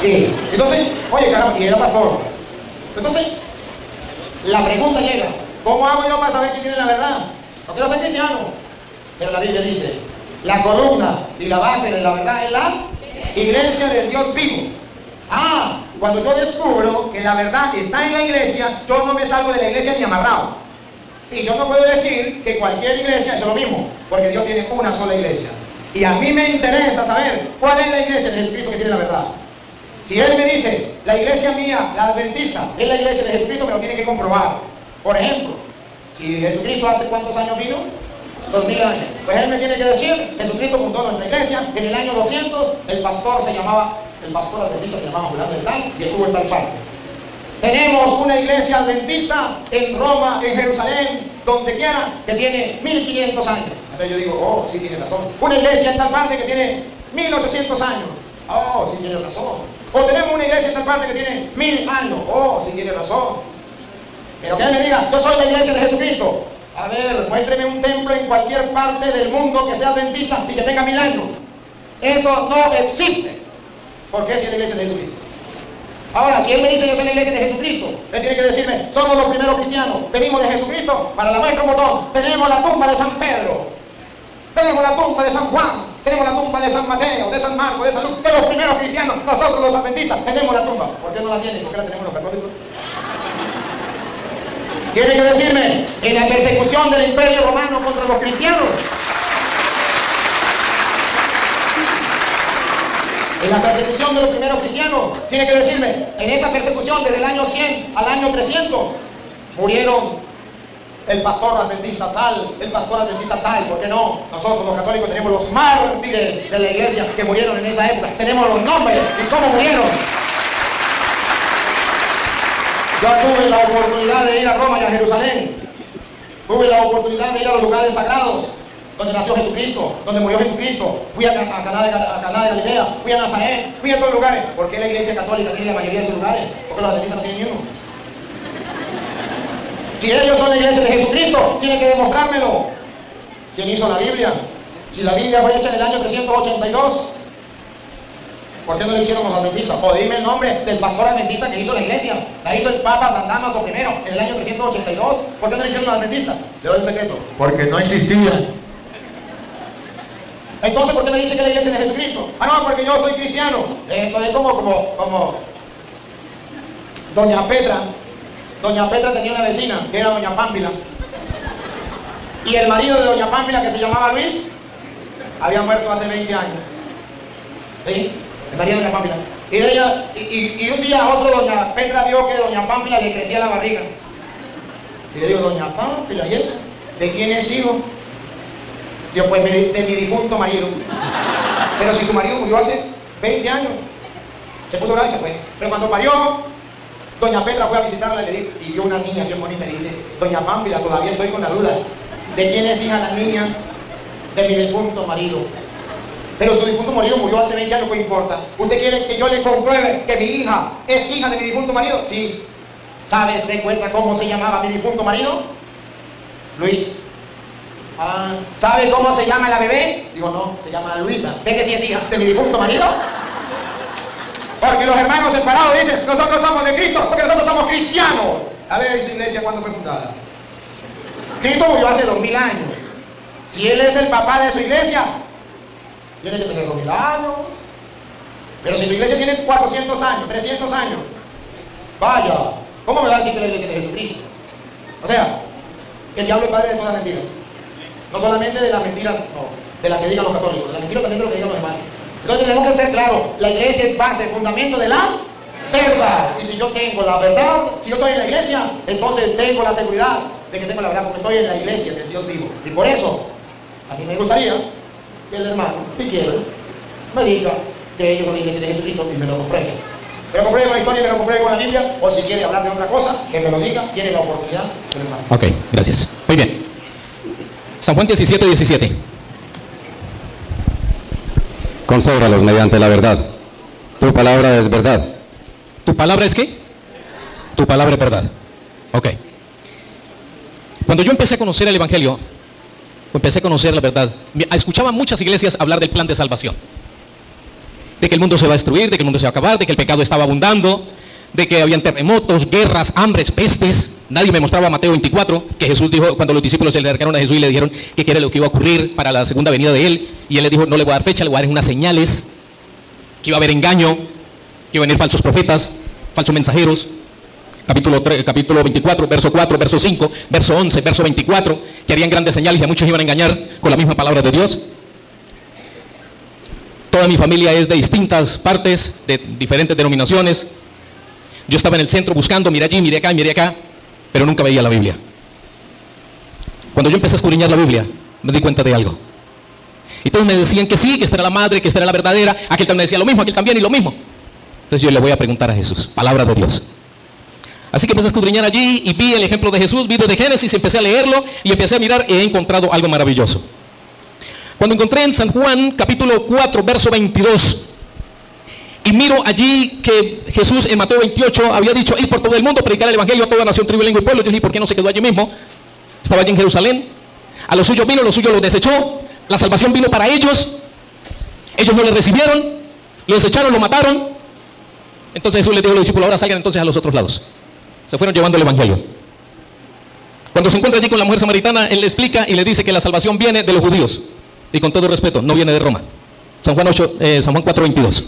Y entonces, oye caramba, y era pastor. Entonces, la pregunta llega, ¿cómo hago yo para saber quién tiene la verdad? No quiero ser cristiano. Pero la Biblia dice, la columna y la base de la verdad es la iglesia del Dios vivo. Cuando yo descubro que la verdad está en la iglesia, yo no me salgo de la iglesia ni amarrado. Y yo no puedo decir que cualquier iglesia es lo mismo, porque Dios tiene una sola iglesia. Y a mí me interesa saber cuál es la iglesia de Jesucristo que tiene la verdad. Si Él me dice, la iglesia mía, la adventista, es la iglesia de Jesucristo, me lo tiene que comprobar. Por ejemplo, si Jesucristo hace ¿cuántos años vino? 2000 años. Pues Él me tiene que decir, Jesucristo fundó nuestra iglesia, en el año 200, el pastor adventista se llamaba Julano de Tal, y estuvo en tal parte. Tenemos una iglesia adventista en Roma, en Jerusalén, donde quiera, que tiene 1500 años. Entonces yo digo, oh, sí tiene razón. Una iglesia en tal parte que tiene 1800 años. Oh, sí tiene razón. O tenemos una iglesia en tal parte que tiene 1000 años. Oh, sí tiene razón. Pero que él me diga, yo soy la iglesia de Jesucristo. A ver, muéstreme un templo en cualquier parte del mundo que sea adventista y que tenga 1000 años. Eso no existe. ¿Por qué es la iglesia de Jesucristo? Ahora, si él me dice yo soy la iglesia de Jesucristo, él tiene que decirme, somos los primeros cristianos, venimos de Jesucristo, para la muestra un botón, tenemos la tumba de San Pedro, tenemos la tumba de San Juan, tenemos la tumba de San Mateo, de San Marcos, de San Lucas, de los primeros cristianos, nosotros los adventistas, tenemos la tumba. ¿Por qué no la tienen? ¿Por qué la tenemos los católicos? Tiene que decirme, en la persecución del Imperio Romano contra los cristianos, en la persecución de los primeros cristianos, tiene que decirme, en esa persecución desde el año 100 al año 300, murieron el pastor adventista tal, el pastor adventista tal. ¿Por qué no? Nosotros los católicos tenemos los mártires de la iglesia que murieron en esa época, tenemos los nombres y cómo murieron. Yo tuve la oportunidad de ir a Roma y a Jerusalén, tuve la oportunidad de ir a los lugares sagrados donde nació Jesucristo, donde murió Jesucristo. Fui a Caná de Galilea, fui a Nazaret, fui a todos los lugares. ¿Por qué la iglesia católica tiene la mayoría de esos lugares? ¿Por qué los adventistas no tienen ni uno? Si ellos son la iglesia de Jesucristo, tienen que demostrármelo. ¿Quién hizo la Biblia? Si la Biblia fue hecha en el año 382, ¿por qué no la hicieron los adventistas? O dime el nombre del pastor adventista que hizo la iglesia. La hizo el Papa San Damaso I en el año 382. ¿Por qué no la hicieron los adventistas? Le doy un secreto. Porque no existía. Entonces, ¿por qué me dice que la iglesia es de Jesucristo? No, porque yo soy cristiano. Entonces, como Doña Petra. Doña Petra tenía una vecina que era Doña Pánfila. Y el marido de Doña Pánfila, que se llamaba Luis, había muerto hace 20 años. ¿Sí? El marido de Doña Pánfila. Y un día a otro Doña Petra vio que Doña Pánfila le crecía la barriga. Y le digo, Doña Pánfila, ¿y eso? ¿De quién es hijo? Yo, pues de mi difunto marido. Pero si su marido murió hace 20 años, se puso grave y se fue. Pero cuando parió, Doña Petra fue a visitarla y vio una niña bien bonita y le dice, Doña Pánfila, todavía estoy con la duda. ¿De quién es hija la niña? De mi difunto marido. Pero su difunto marido murió hace 20 años, ¿qué importa? ¿Usted quiere que yo le compruebe que mi hija es hija de mi difunto marido? Sí. ¿Sabes de cuenta cómo se llamaba mi difunto marido? Luis. ¿Sabe cómo se llama la bebé? Digo, no, se llama Luisa. ¿Ve que sí es hija de mi difunto marido? Porque los hermanos separados dicen, nosotros somos de Cristo, porque nosotros somos cristianos. A ver, ¿su iglesia cuándo fue fundada? Cristo murió hace 2000 años. Si Él es el papá de su iglesia, tiene que tener 2000 años. Pero si su iglesia tiene 400 años, 300 años, vaya, ¿cómo me va a decir que la iglesia es de Jesucristo? O sea, el diablo es padre de todas las mentiras. No solamente de las mentiras, no, de las que digan los católicos, de las mentiras también de lo que digan los demás. Entonces tenemos que ser claros, la iglesia es base, fundamento de la verdad. Y si yo tengo la verdad, si yo estoy en la iglesia, entonces tengo la seguridad de que tengo la verdad, porque estoy en la iglesia del Dios vivo. Y por eso, a mí me gustaría que el hermano, si quiere, me diga que ellos son la iglesia de Jesucristo y me lo compruebe. Me lo compruebe con la historia, me lo compruebe con la Biblia, o si quiere hablar de otra cosa, que me lo diga, tiene la oportunidad del hermano. Ok, gracias. Muy bien. San Juan 17:17. Conségralos mediante la verdad. Tu palabra es verdad. ¿Tu palabra es qué? Tu palabra es verdad. Ok. Cuando yo empecé a conocer el Evangelio, empecé a conocer la verdad, escuchaba muchas iglesias hablar del plan de salvación. De que el mundo se va a destruir, de que el mundo se va a acabar, de que el pecado estaba abundando, de que habían terremotos, guerras, hambres, pestes. Nadie me mostraba Mateo 24, que Jesús dijo, cuando los discípulos se le acercaron a Jesús y le dijeron que qué era lo que iba a ocurrir para la segunda venida de él, y él le dijo, no le voy a dar fecha, le voy a dar unas señales, que iba a haber engaño, que iban a venir falsos profetas, falsos mensajeros. Capítulo 24, verso 4, verso 5, verso 11, verso 24, que harían grandes señales y a muchos iban a engañar con la misma palabra de Dios. Toda mi familia es de distintas partes, de diferentes denominaciones. Yo estaba en el centro buscando, miré allí, miré acá, pero nunca veía la Biblia. Cuando yo empecé a escudriñar la Biblia, me di cuenta de algo. Y todos me decían que sí, que esta era la madre, que esta era la verdadera. Aquel también decía lo mismo, aquel también y lo mismo. Entonces yo le voy a preguntar a Jesús, palabra de Dios. Así que empecé a escudriñar allí y vi el ejemplo de Jesús, vi desde Génesis, empecé a leerlo y empecé a mirar y he encontrado algo maravilloso. Cuando encontré en San Juan capítulo 4, verso 22, y miro allí que Jesús en Mateo 28 había dicho, ir por todo el mundo, predicar el evangelio a toda nación, tribu, lengua y pueblo. Yo dije, ¿por qué no se quedó allí mismo? Estaba allí en Jerusalén, a los suyos vino, los suyos los desechó, la salvación vino para ellos, ellos no le recibieron, lo desecharon, lo mataron. Entonces Jesús les dijo a los discípulos, ahora salgan entonces a los otros lados. Se fueron llevando el evangelio. Cuando se encuentra allí con la mujer samaritana, él le explica y le dice que la salvación viene de los judíos. Y con todo respeto, no viene de Roma. San Juan 4:22.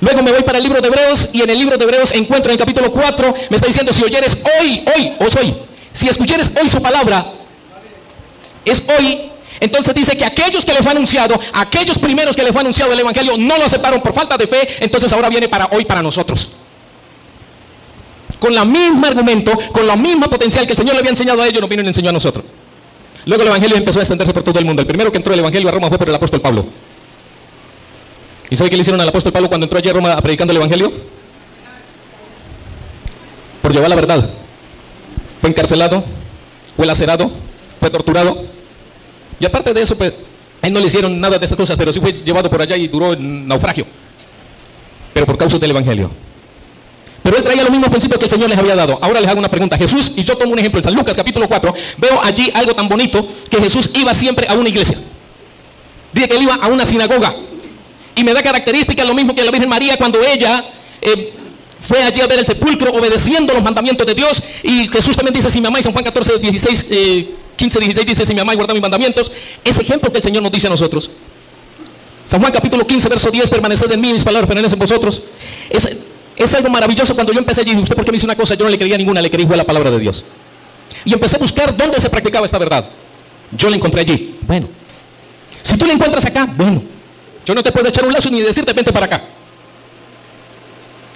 Luego me voy para el libro de Hebreos y en el libro de Hebreos encuentro en el capítulo 4, me está diciendo, si oyeres hoy, si escuchares hoy su palabra, es hoy. Entonces dice que aquellos que les fue anunciado, aquellos primeros que les fue anunciado el evangelio, no lo aceptaron por falta de fe, entonces ahora viene para hoy, para nosotros. Con la misma argumento, con la misma potencial que el Señor le había enseñado a ellos, nos vino y le enseñó a nosotros. Luego el evangelio empezó a extenderse por todo el mundo. El primero que entró el evangelio a Roma fue por el apóstol Pablo. ¿Y sabe qué le hicieron al apóstol Pablo cuando entró allí a Roma predicando el evangelio? Por llevar la verdad. Fue encarcelado, fue lacerado, fue torturado. Y aparte de eso, pues, a él no le hicieron nada de estas cosas, pero sí fue llevado por allá y duró en naufragio. Pero por causa del evangelio. Pero él traía los mismos principios que el Señor les había dado. Ahora les hago una pregunta. Jesús, y yo tomo un ejemplo en San Lucas capítulo 4, veo allí algo tan bonito, que Jesús iba siempre a una iglesia. Dice que él iba a una sinagoga. Y me da características lo mismo que la Virgen María cuando ella fue allí a ver el sepulcro, obedeciendo los mandamientos de Dios. Y Jesús también dice, si me amáis, San Juan 15, 16 dice, si me amáis, guardad mis mandamientos. Ese ejemplo que el Señor nos dice a nosotros. San Juan capítulo 15, verso 10, permaneced en mí, mis palabras permanecen en vosotros. Es algo maravilloso. Cuando yo empecé allí, ¿usted por qué me hizo una cosa? Yo no le creía ninguna, le creí fue la palabra de Dios. Y empecé a buscar dónde se practicaba esta verdad. Yo la encontré allí. Bueno, si tú la encuentras acá, bueno, yo no te puedo echar un lazo ni decirte vente para acá.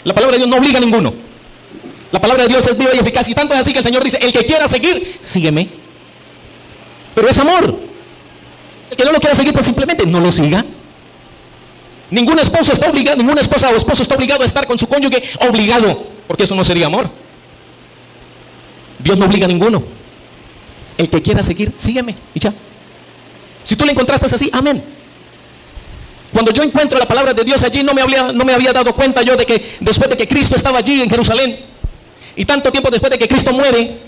La palabra de Dios no obliga a ninguno. La palabra de Dios es viva y eficaz. Y tanto es así que el Señor dice, el que quiera seguir, sígueme. Pero es amor. El que no lo quiera seguir, pues simplemente no lo siga. Ningún esposo está obligado, ninguna esposa o esposo está obligado a estar con su cónyuge obligado, porque eso no sería amor. Dios no obliga a ninguno. El que quiera seguir, sígueme y ya. Si tú le encontraste así, amén. Cuando yo encuentro la palabra de Dios allí, no me había dado cuenta yo de que después de que Cristo estaba allí en Jerusalén, y tanto tiempo después de que Cristo muere,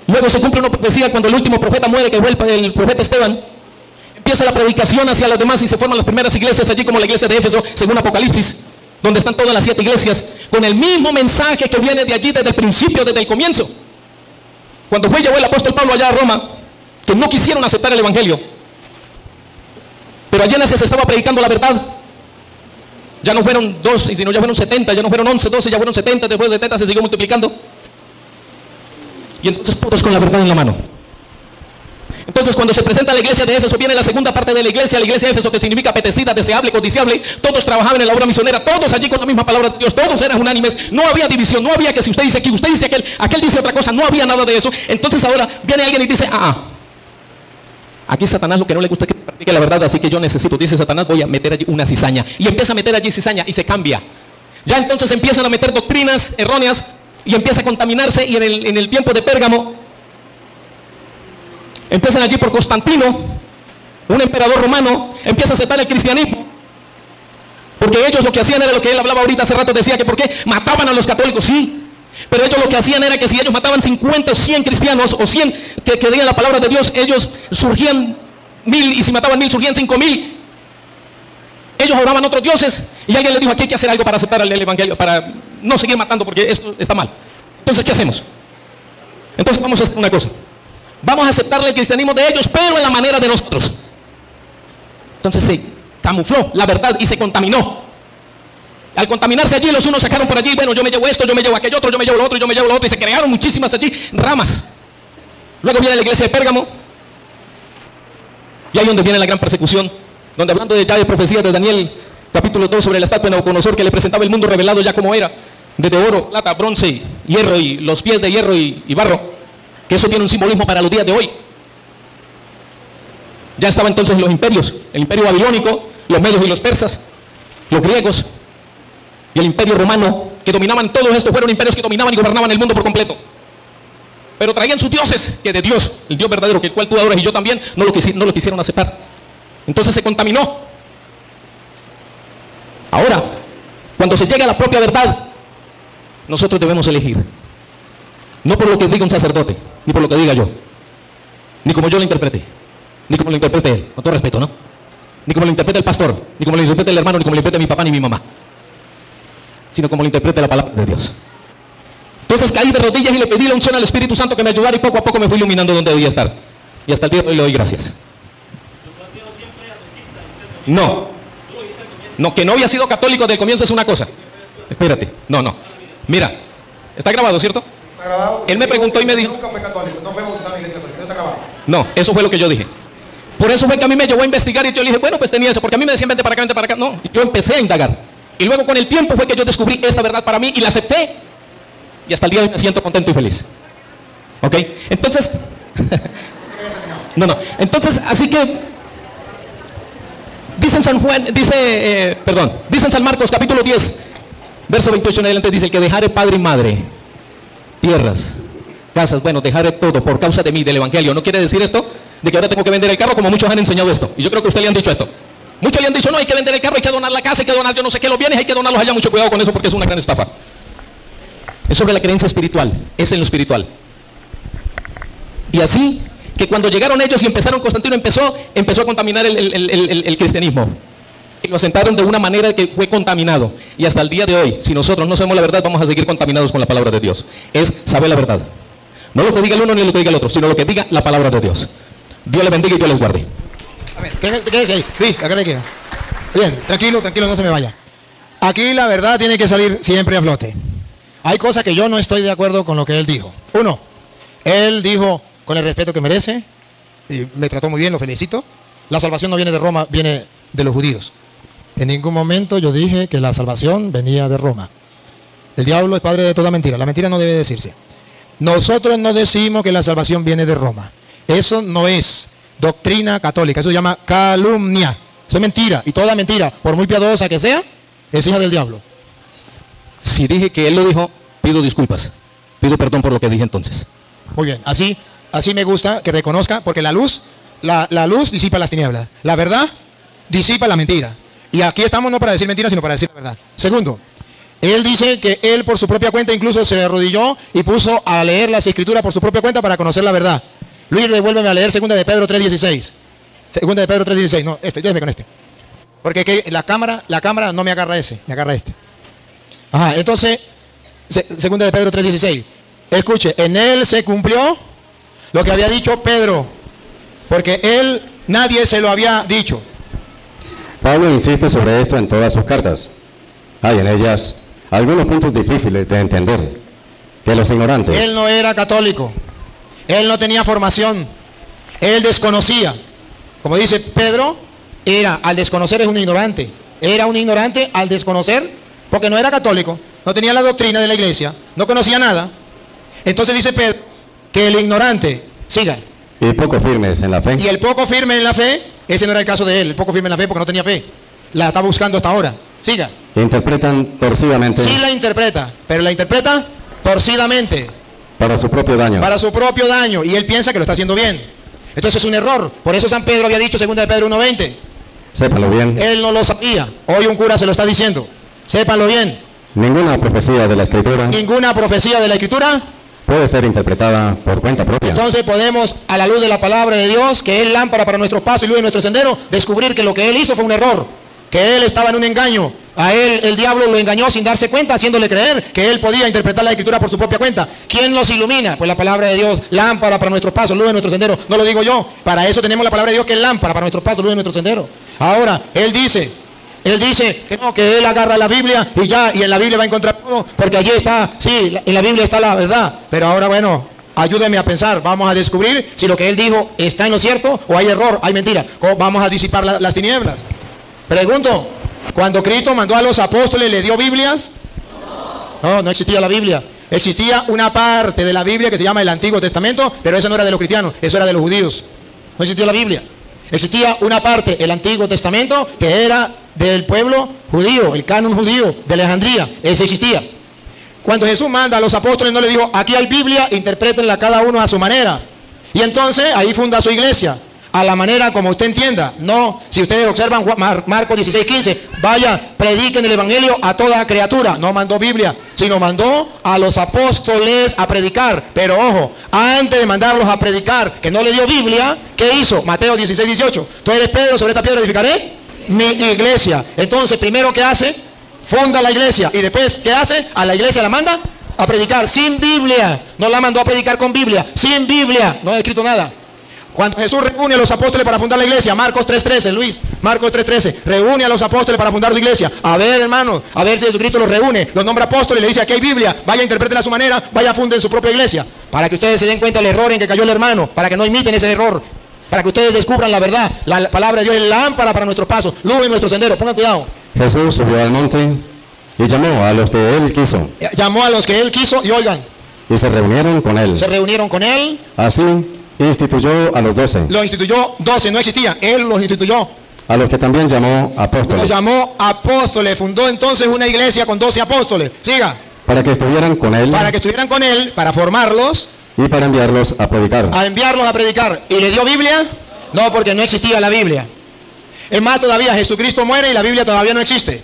luego se cumple una profecía cuando el último profeta muere, que fue el profeta Esteban. Empieza la predicación hacia los demás y se forman las primeras iglesias allí, como la iglesia de Éfeso, según Apocalipsis, donde están todas las 7 iglesias, con el mismo mensaje que viene de allí desde el principio, desde el comienzo. Cuando llevó el apóstol Pablo allá a Roma, que no quisieron aceptar el evangelio, Pero allí en Asia se estaba predicando la verdad. Ya no fueron 2, y sino ya fueron 70, ya no fueron 11, 12, ya fueron 70, después de 70 se siguió multiplicando. Y entonces todos con la verdad en la mano. Entonces cuando se presenta la iglesia de Éfeso, viene la segunda parte de la iglesia de Éfeso, que significa apetecida, deseable, codiciable. Todos trabajaban en la obra misionera, todos allí con la misma palabra de Dios, todos eran unánimes, no había división, no había que si usted dice aquí, usted dice aquel dice otra cosa, no había nada de eso. Entonces ahora viene alguien y dice, aquí Satanás lo que no le gusta es que se practique la verdad, así que yo necesito, dice Satanás, voy a meter allí una cizaña. Y empieza a meter allí cizaña y se cambia. Ya entonces empiezan a meter doctrinas erróneas y empieza a contaminarse. Y en el tiempo de Pérgamo, empiezan allí por Constantino, un emperador romano, empieza a aceptar el cristianismo. Porque ellos lo que hacían era lo que él hablaba ahorita hace rato, decía que por qué mataban a los católicos, sí. Pero ellos lo que hacían era que si ellos mataban 50 o 100 cristianos o 100 que creían la palabra de Dios, ellos surgían 1000, y si mataban 1000 surgían 5000. Ellos adoraban a otros dioses y alguien les dijo, aquí hay que hacer algo para aceptar el evangelio, para no seguir matando porque esto está mal. Entonces, ¿qué hacemos? Entonces vamos a hacer una cosa. Vamos a aceptar el cristianismo de ellos, pero en la manera de nosotros. Entonces se camufló la verdad y se contaminó. Al contaminarse allí, los unos sacaron por allí, bueno, yo me llevo esto, yo me llevo aquello otro, yo me llevo lo otro, yo me llevo lo otro, y se crearon muchísimas allí ramas. Luego viene la iglesia de Pérgamo, y ahí donde viene la gran persecución, donde hablando ya de profecías de Daniel, capítulo 2, sobre la estatua de Nabucodonosor, que le presentaba el mundo revelado ya como era, desde oro, plata, bronce, hierro, y los pies de hierro y barro, que eso tiene un simbolismo para los días de hoy. Ya estaban entonces los imperios, el imperio babilónico, los medios y los persas, los griegos, y el imperio romano, que dominaban todos estos, fueron imperios que dominaban y gobernaban el mundo por completo. Pero traían sus dioses, que de Dios, el Dios verdadero, que el cual tú adoras y yo también, no lo quisieron aceptar. Entonces se contaminó. Ahora, cuando se llega a la propia verdad, nosotros debemos elegir. No por lo que diga un sacerdote, ni por lo que diga yo, ni como yo lo interprete, ni como lo interprete él, con todo respeto, ¿no? Ni como lo interprete el pastor, ni como lo interprete el hermano, ni como lo interprete mi papá ni mi mamá, sino como lo interprete la palabra de Dios. Entonces caí de rodillas y le pedí la unción al Espíritu Santo que me ayudara, y poco a poco me fui iluminando donde debía estar. Y hasta el día de hoy le doy gracias. No, que no había sido católico desde el comienzo es una cosa. Espérate, no. Mira, está grabado, ¿cierto? Está grabado. Él me preguntó y me dijo, nunca fue católico, no fue bautizado en iglesia católica, no está grabado. no, eso fue lo que yo dije. Por eso fue que a mí me llevó a investigar, y yo le dije, bueno, pues tenía eso, porque a mí me decían vente para acá, vente para acá. No, yo empecé a indagar. Y luego con el tiempo fue que yo descubrí esta verdad para mí y la acepté. Y hasta el día de hoy me siento contento y feliz. ¿Ok? Entonces, entonces, así que, dice en San Marcos capítulo 10, verso 28 en adelante, dice, el que dejare padre y madre, tierras, casas, bueno, dejare todo por causa de mí, del evangelio. ¿No quiere decir esto? De que ahora tengo que vender el carro, como muchos han enseñado esto. Y yo creo que a usted le han dicho esto. Muchos le han dicho, no, hay que vender el carro, hay que donar la casa, hay que donar yo no sé qué, los bienes, hay que donarlos allá. Mucho cuidado con eso porque es una gran estafa. Es sobre la creencia espiritual, es en lo espiritual. Y así que cuando llegaron ellos y empezaron, Constantino empezó a contaminar el cristianismo. Y lo asentaron de una manera que fue contaminado. Y hasta el día de hoy, si nosotros no sabemos la verdad, vamos a seguir contaminados con la palabra de Dios. Es saber la verdad. No lo que diga el uno ni lo que diga el otro, sino lo que diga la palabra de Dios. Dios les bendiga y Dios les guarde. A ver, quédese ahí. Luis, acá le queda. Bien, tranquilo, no se me vaya. Aquí la verdad tiene que salir siempre a flote. Hay cosas que yo no estoy de acuerdo con lo que él dijo. Uno, él dijo, con el respeto que merece, y me trató muy bien, lo felicito, la salvación no viene de Roma, viene de los judíos. En ningún momento yo dije que la salvación venía de Roma. El diablo es padre de toda mentira. La mentira no debe decirse. Nosotros no decimos que la salvación viene de Roma. Eso no es doctrina católica. Eso se llama calumnia. Eso es mentira. Y toda mentira, por muy piadosa que sea, es hija del diablo. Si dije que él lo dijo, pido disculpas. Pido perdón por lo que dije entonces. Muy bien. Así me gusta que reconozca, porque la luz disipa las tinieblas. La verdad disipa la mentira. Y aquí estamos no para decir mentiras, sino para decir la verdad. Segundo, él dice que él por su propia cuenta incluso se arrodilló y puso a leer las escrituras por su propia cuenta para conocer la verdad. Luis, devuélveme a leer 2 de Pedro 3:16. 2 de Pedro 3:16. No, déjeme con este. Porque que la cámara no me agarra ese, me agarra este. Ajá, entonces, 2 de Pedro 3:16. Escuche, en él se cumplió lo que había dicho Pedro, porque nadie se lo había dicho. Pablo insiste sobre esto en todas sus cartas. Hay en ellas algunos puntos difíciles de entender, que los ignorantes... Él no era católico, él no tenía formación, él desconocía. Como dice Pedro, al desconocer es un ignorante. Era un ignorante al desconocer, porque no era católico, no tenía la doctrina de la iglesia, no conocía nada. Entonces dice Pedro que el ignorante, siga. Y poco firmes en la fe. Y el poco firme en la fe, ese no era el caso de él, el poco firme en la fe porque no tenía fe. La está buscando hasta ahora. Siga. Interpretan torcidamente. Sí la interpreta, pero la interpreta torcidamente. Para su propio daño. Para su propio daño. Y él piensa que lo está haciendo bien. Entonces es un error. Por eso San Pedro había dicho, 2 de Pedro 1:20. Sépanlo bien. Él no lo sabía. Hoy un cura se lo está diciendo. Sépanlo bien. Ninguna profecía de la Escritura. Ninguna profecía de la Escritura puede ser interpretada por cuenta propia. Entonces podemos, a la luz de la palabra de Dios, que es lámpara para nuestros pasos y luz de nuestro sendero, descubrir que lo que él hizo fue un error. Que él estaba en un engaño. A él el diablo lo engañó sin darse cuenta, haciéndole creer que él podía interpretar la Escritura por su propia cuenta. ¿Quién nos ilumina? Pues la palabra de Dios, lámpara para nuestros pasos, luz de nuestro sendero. No lo digo yo. Para eso tenemos la palabra de Dios que es lámpara para nuestros pasos, luz de nuestro sendero. Ahora, él dice que no, que él agarra la Biblia y ya, y en la Biblia va a encontrar todo, porque allí está, sí, en la Biblia está la verdad. Pero ahora, bueno, ayúdeme a pensar, vamos a descubrir si lo que él dijo está en lo cierto o hay error, hay mentira. ¿Cómo vamos a disipar las tinieblas? Pregunto, cuando Cristo mandó a los apóstoles, ¿le dio Biblias? No existía la Biblia. Existía una parte de la Biblia que se llama el Antiguo Testamento, pero eso no era de los cristianos, eso era de los judíos. No existía la Biblia. Existía una parte, el Antiguo Testamento, que era del pueblo judío, el canon judío de Alejandría. Ese existía. Cuando Jesús manda a los apóstoles, no le dijo, aquí hay Biblia, interprétenla cada uno a su manera. Y entonces ahí funda su iglesia, a la manera como usted entienda. No, si ustedes observan Marcos 16:15, vaya, prediquen el evangelio a toda criatura. No mandó Biblia, sino mandó a los apóstoles a predicar. Pero ojo, antes de mandarlos a predicar, que no le dio Biblia, ¿qué hizo? Mateo 16:18, tú eres Pedro, sobre esta piedra edificaré mi iglesia. Entonces, primero, ¿qué hace? Funda la iglesia. Y después, ¿qué hace? A la iglesia la manda a predicar sin Biblia. No la mandó a predicar con Biblia, sin Biblia. No ha escrito nada. Cuando Jesús reúne a los apóstoles para fundar la iglesia, Marcos 3:13, Luis, Marcos 3:13, reúne a los apóstoles para fundar su iglesia. A ver, hermanos, a ver si Jesucristo los reúne, los nombra apóstoles, le dice, aquí hay Biblia, vaya, interpreten a su manera, vaya, funden su propia iglesia. Para que ustedes se den cuenta del error en que cayó el hermano, para que no imiten ese error, para que ustedes descubran la verdad. La palabra de Dios es lámpara para nuestros pasos, luz en nuestro sendero. Pongan cuidado. Jesús subió al monte y llamó a los que él quiso. Llamó a los que él quiso y oigan. Y se reunieron con él. Se reunieron con él. Así instituyó a los 12. Los instituyó 12, no existía. Él los instituyó. A los que también llamó apóstoles. Los llamó apóstoles. Fundó entonces una iglesia con 12 apóstoles. Siga. Para que estuvieran con él. Para que estuvieran con él, para formarlos. Y para enviarlos a predicar. A enviarlos a predicar. ¿Y le dio Biblia? No, porque no existía la Biblia. Es más, todavía Jesucristo muere y la Biblia todavía no existe.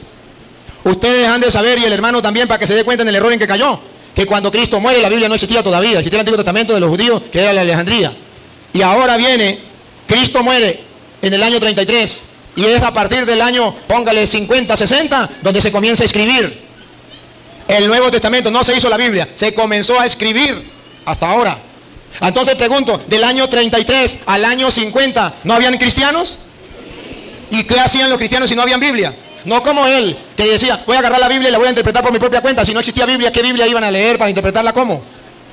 Ustedes han de saber, y el hermano también, para que se dé cuenta en el error en que cayó, que cuando Cristo muere la Biblia no existía todavía. Existía el Antiguo Testamento de los judíos, que era la Alejandría. Y ahora viene, Cristo muere en el año 33. Y es a partir del año, póngale 50, 60, donde se comienza a escribir. El Nuevo Testamento, no se hizo la Biblia, se comenzó a escribir hasta ahora. Entonces pregunto, del año 33 al año 50, ¿no habían cristianos? ¿Y qué hacían los cristianos si no habían Biblia? No como él, que decía, voy a agarrar la Biblia y la voy a interpretar por mi propia cuenta. Si no existía Biblia, ¿qué Biblia iban a leer para interpretarla cómo?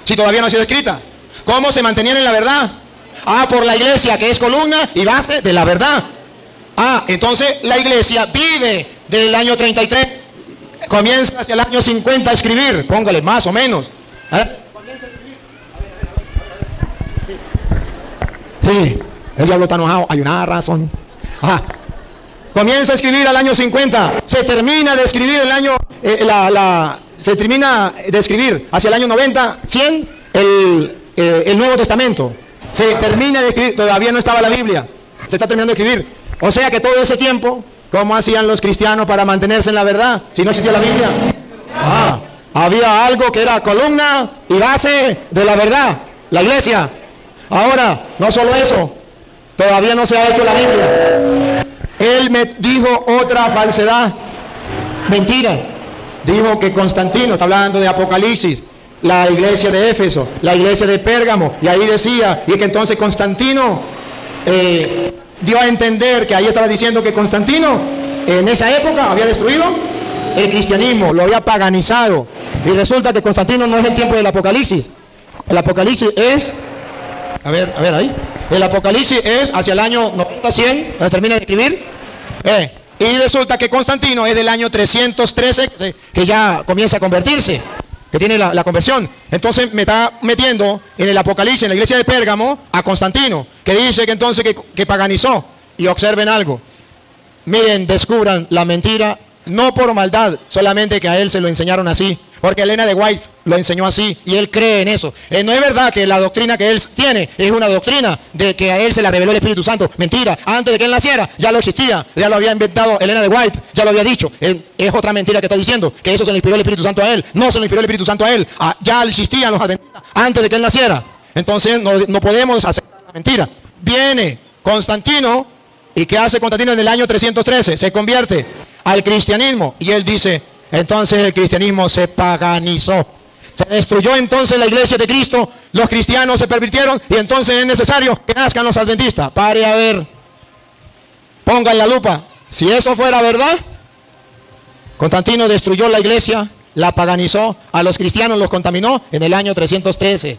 Si todavía no ha sido escrita. ¿Cómo se mantenían en la verdad? Por la iglesia, que es columna y base de la verdad. Entonces la iglesia vive del año 33, comienza hacia el año 50 a escribir, póngale más o menos. Sí, el diablo está enojado, hay una razón. Comienza a escribir al año 50, se termina de escribir el año, se termina de escribir hacia el año 90, 100, el Nuevo Testamento. Se termina de escribir, todavía no estaba la Biblia, se está terminando de escribir. O sea que todo ese tiempo, ¿cómo hacían los cristianos para mantenerse en la verdad si no existía la Biblia? Había algo que era columna y base de la verdad, la iglesia. Ahora, no solo eso, todavía no se ha hecho la Biblia. Él me dijo otra falsedad, mentiras. Dijo que Constantino, está hablando de Apocalipsis, la iglesia de Éfeso, la iglesia de Pérgamo, y ahí decía, y que entonces Constantino dio a entender que ahí estaba diciendo que Constantino en esa época había destruido el cristianismo, lo había paganizado. Y resulta que Constantino no es el tiempo del Apocalipsis. El Apocalipsis es, a ver ahí. El Apocalipsis es hacia el año 90-100, donde termina de escribir. Y resulta que Constantino es del año 313, que ya comienza a convertirse, que tiene la conversión. Entonces me está metiendo en el Apocalipsis, en la iglesia de Pérgamo, a Constantino, que dice que entonces que paganizó. Y observen algo. Miren, descubran la mentira, no por maldad, solamente que a él se lo enseñaron así. Porque Elena de White lo enseñó así y él cree en eso. No es verdad que la doctrina que él tiene es una doctrina de que a él se la reveló el Espíritu Santo. Mentira, antes de que él naciera ya lo existía, ya lo había inventado Elena de White, ya lo había dicho. Es otra mentira que está diciendo, que eso se le inspiró el Espíritu Santo a él. No se le inspiró el Espíritu Santo a él, ya existían los adventistas antes de que él naciera. Entonces no podemos aceptar la mentira. Viene Constantino, ¿y qué hace Constantino en el año 313? Se convierte al cristianismo y él dice... Entonces el cristianismo se paganizó. Se destruyó entonces la iglesia de Cristo. Los cristianos se pervirtieron y entonces es necesario que nazcan los adventistas. Pare a ver. Pongan la lupa. Si eso fuera verdad, Constantino destruyó la iglesia, la paganizó, a los cristianos los contaminó en el año 313.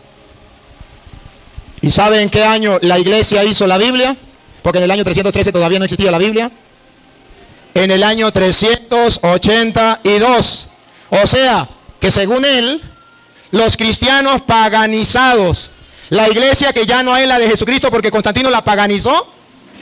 ¿Y saben en qué año la iglesia hizo la Biblia? Porque en el año 313 todavía no existía la Biblia. En el año 382. O sea, que según él, los cristianos paganizados, la iglesia que ya no es la de Jesucristo porque Constantino la paganizó,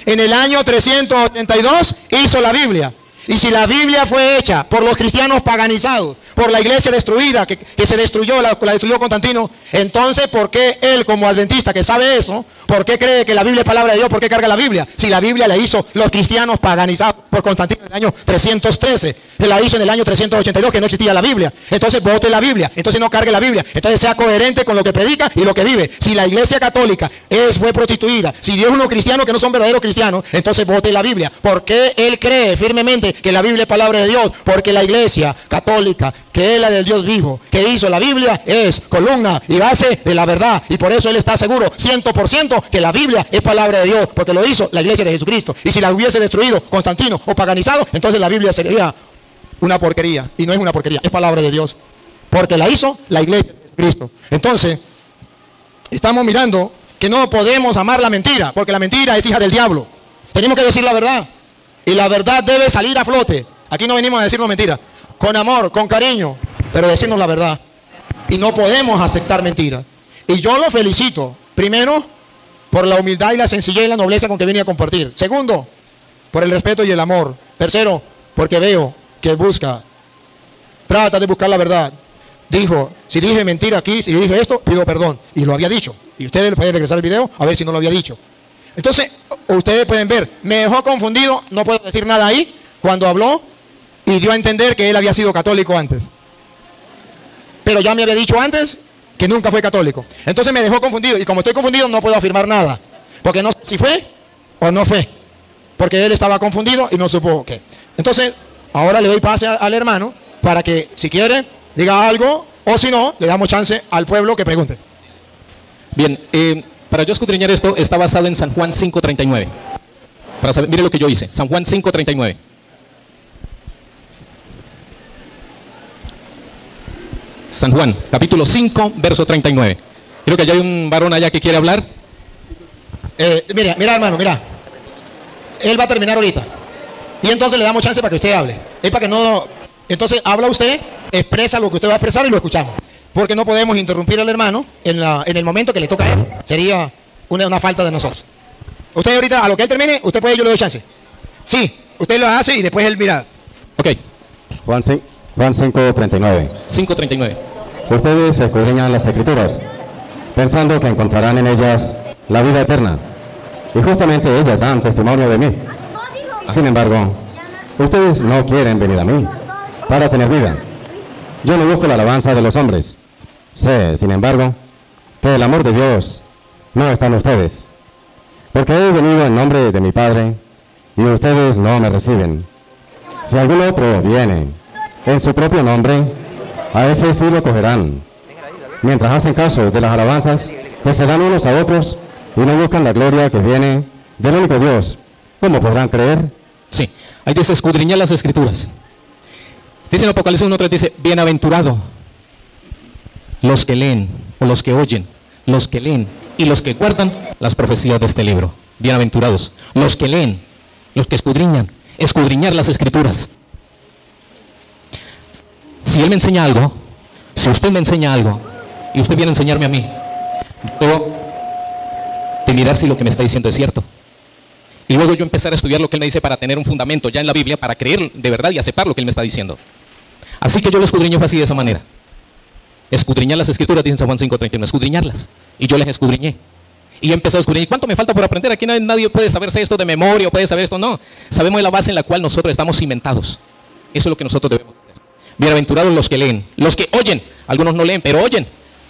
en el año 382 hizo la Biblia. Y si la Biblia fue hecha por los cristianos paganizados, por la iglesia destruida, que se destruyó, la destruyó Constantino, entonces ¿por qué él como adventista que sabe eso, por qué cree que la Biblia es palabra de Dios, por qué carga la Biblia? Si la Biblia la hizo los cristianos paganizados por Constantino en el año 313, se la hizo en el año 382 que no existía la Biblia. Entonces vote la Biblia, entonces no cargue la Biblia, entonces sea coherente con lo que predica y lo que vive. Si la iglesia católica fue prostituida, si Dios es unos cristianos que no son verdaderos cristianos, entonces vote la Biblia. ¿Por qué él cree firmemente que la Biblia es palabra de Dios? Porque la iglesia católica, que es la del Dios vivo, que hizo la Biblia, es columna y base de la verdad. Y por eso él está seguro 100% que la Biblia es palabra de Dios, porque lo hizo la iglesia de Jesucristo. Y si la hubiese destruido Constantino o paganizado, entonces la Biblia sería una porquería. Y no es una porquería, es palabra de Dios, porque la hizo la iglesia de Jesucristo. Entonces estamos mirando que no podemos amar la mentira, porque la mentira es hija del diablo. Tenemos que decir la verdad, y la verdad debe salir a flote. Aquí no venimos a decirnos mentiras, con amor, con cariño, pero decirnos la verdad. Y no podemos aceptar mentiras. Y yo lo felicito, primero, por la humildad y la sencillez y la nobleza con que viene a compartir. Segundo, por el respeto y el amor. Tercero, porque veo que trata de buscar la verdad. Dijo, si dije mentira aquí, si dije esto, pido perdón. Y lo había dicho. Y ustedes pueden regresar al video a ver si no lo había dicho. Entonces, ustedes pueden ver, me dejó confundido, no puedo decir nada ahí, cuando habló y dio a entender que él había sido católico antes. Pero ya me había dicho antes que nunca fue católico. Entonces me dejó confundido, y como estoy confundido no puedo afirmar nada, porque no sé si fue o no fue, porque él estaba confundido y no supo qué. Entonces, ahora le doy pase al hermano para que, si quiere, diga algo, o si no, le damos chance al pueblo que pregunte. Bien, para yo escudriñar esto, está basado en San Juan 5:39. Para saber, mire lo que yo hice, San Juan 5:39. San Juan, capítulo 5, verso 39. Creo que ya hay un varón allá que quiere hablar. Mira hermano, mira. Él va a terminar ahorita. Y entonces le damos chance para que usted hable. Es para que no... Entonces habla usted, expresa lo que usted va a expresar y lo escuchamos. Porque no podemos interrumpir al hermano en el momento que le toca a él. Sería una falta de nosotros. Usted ahorita, a lo que él termine, usted puede, yo le doy chance. Sí, usted lo hace y después él mira. Ok. Juan 5:39. 5:39. Ustedes escudriñan las escrituras, pensando que encontrarán en ellas la vida eterna, y justamente ellas dan testimonio de mí. Sin embargo, ustedes no quieren venir a mí para tener vida. Yo no busco la alabanza de los hombres. Sé, sin embargo, que el amor de Dios no está en ustedes, porque he venido en nombre de mi Padre, y ustedes no me reciben. Si algún otro viene en su propio nombre, a ese sí lo cogerán. Mientras hacen caso de las alabanzas que se dan unos a otros y no buscan la gloria que viene del único Dios, ¿cómo podrán creer? Sí. Ahí dice escudriñar las escrituras. Dice en Apocalipsis 1:3, dice, bienaventurado los que leen, o los que oyen, los que leen y los que guardan las profecías de este libro. Bienaventurados los que leen, los que escudriñan, escudriñar las escrituras. Si él me enseña algo, si usted me enseña algo, y usted viene a enseñarme a mí, debo de mirar si lo que me está diciendo es cierto. Y luego yo empezar a estudiar lo que él me dice para tener un fundamento ya en la Biblia, para creer de verdad y aceptar lo que él me está diciendo. Así que yo lo escudriño así, de esa manera. Escudriñar las escrituras, dice San Juan 5:31, escudriñarlas. Y yo las escudriñé. Y he empezado a escudriñar. ¿Cuánto me falta por aprender? Aquí nadie puede saberse esto de memoria o puede saber esto. No. Sabemos de la base en la cual nosotros estamos cimentados. Eso es lo que nosotros debemos hacer. Bienaventurados los que leen, los que oyen. Algunos no leen, pero oyen.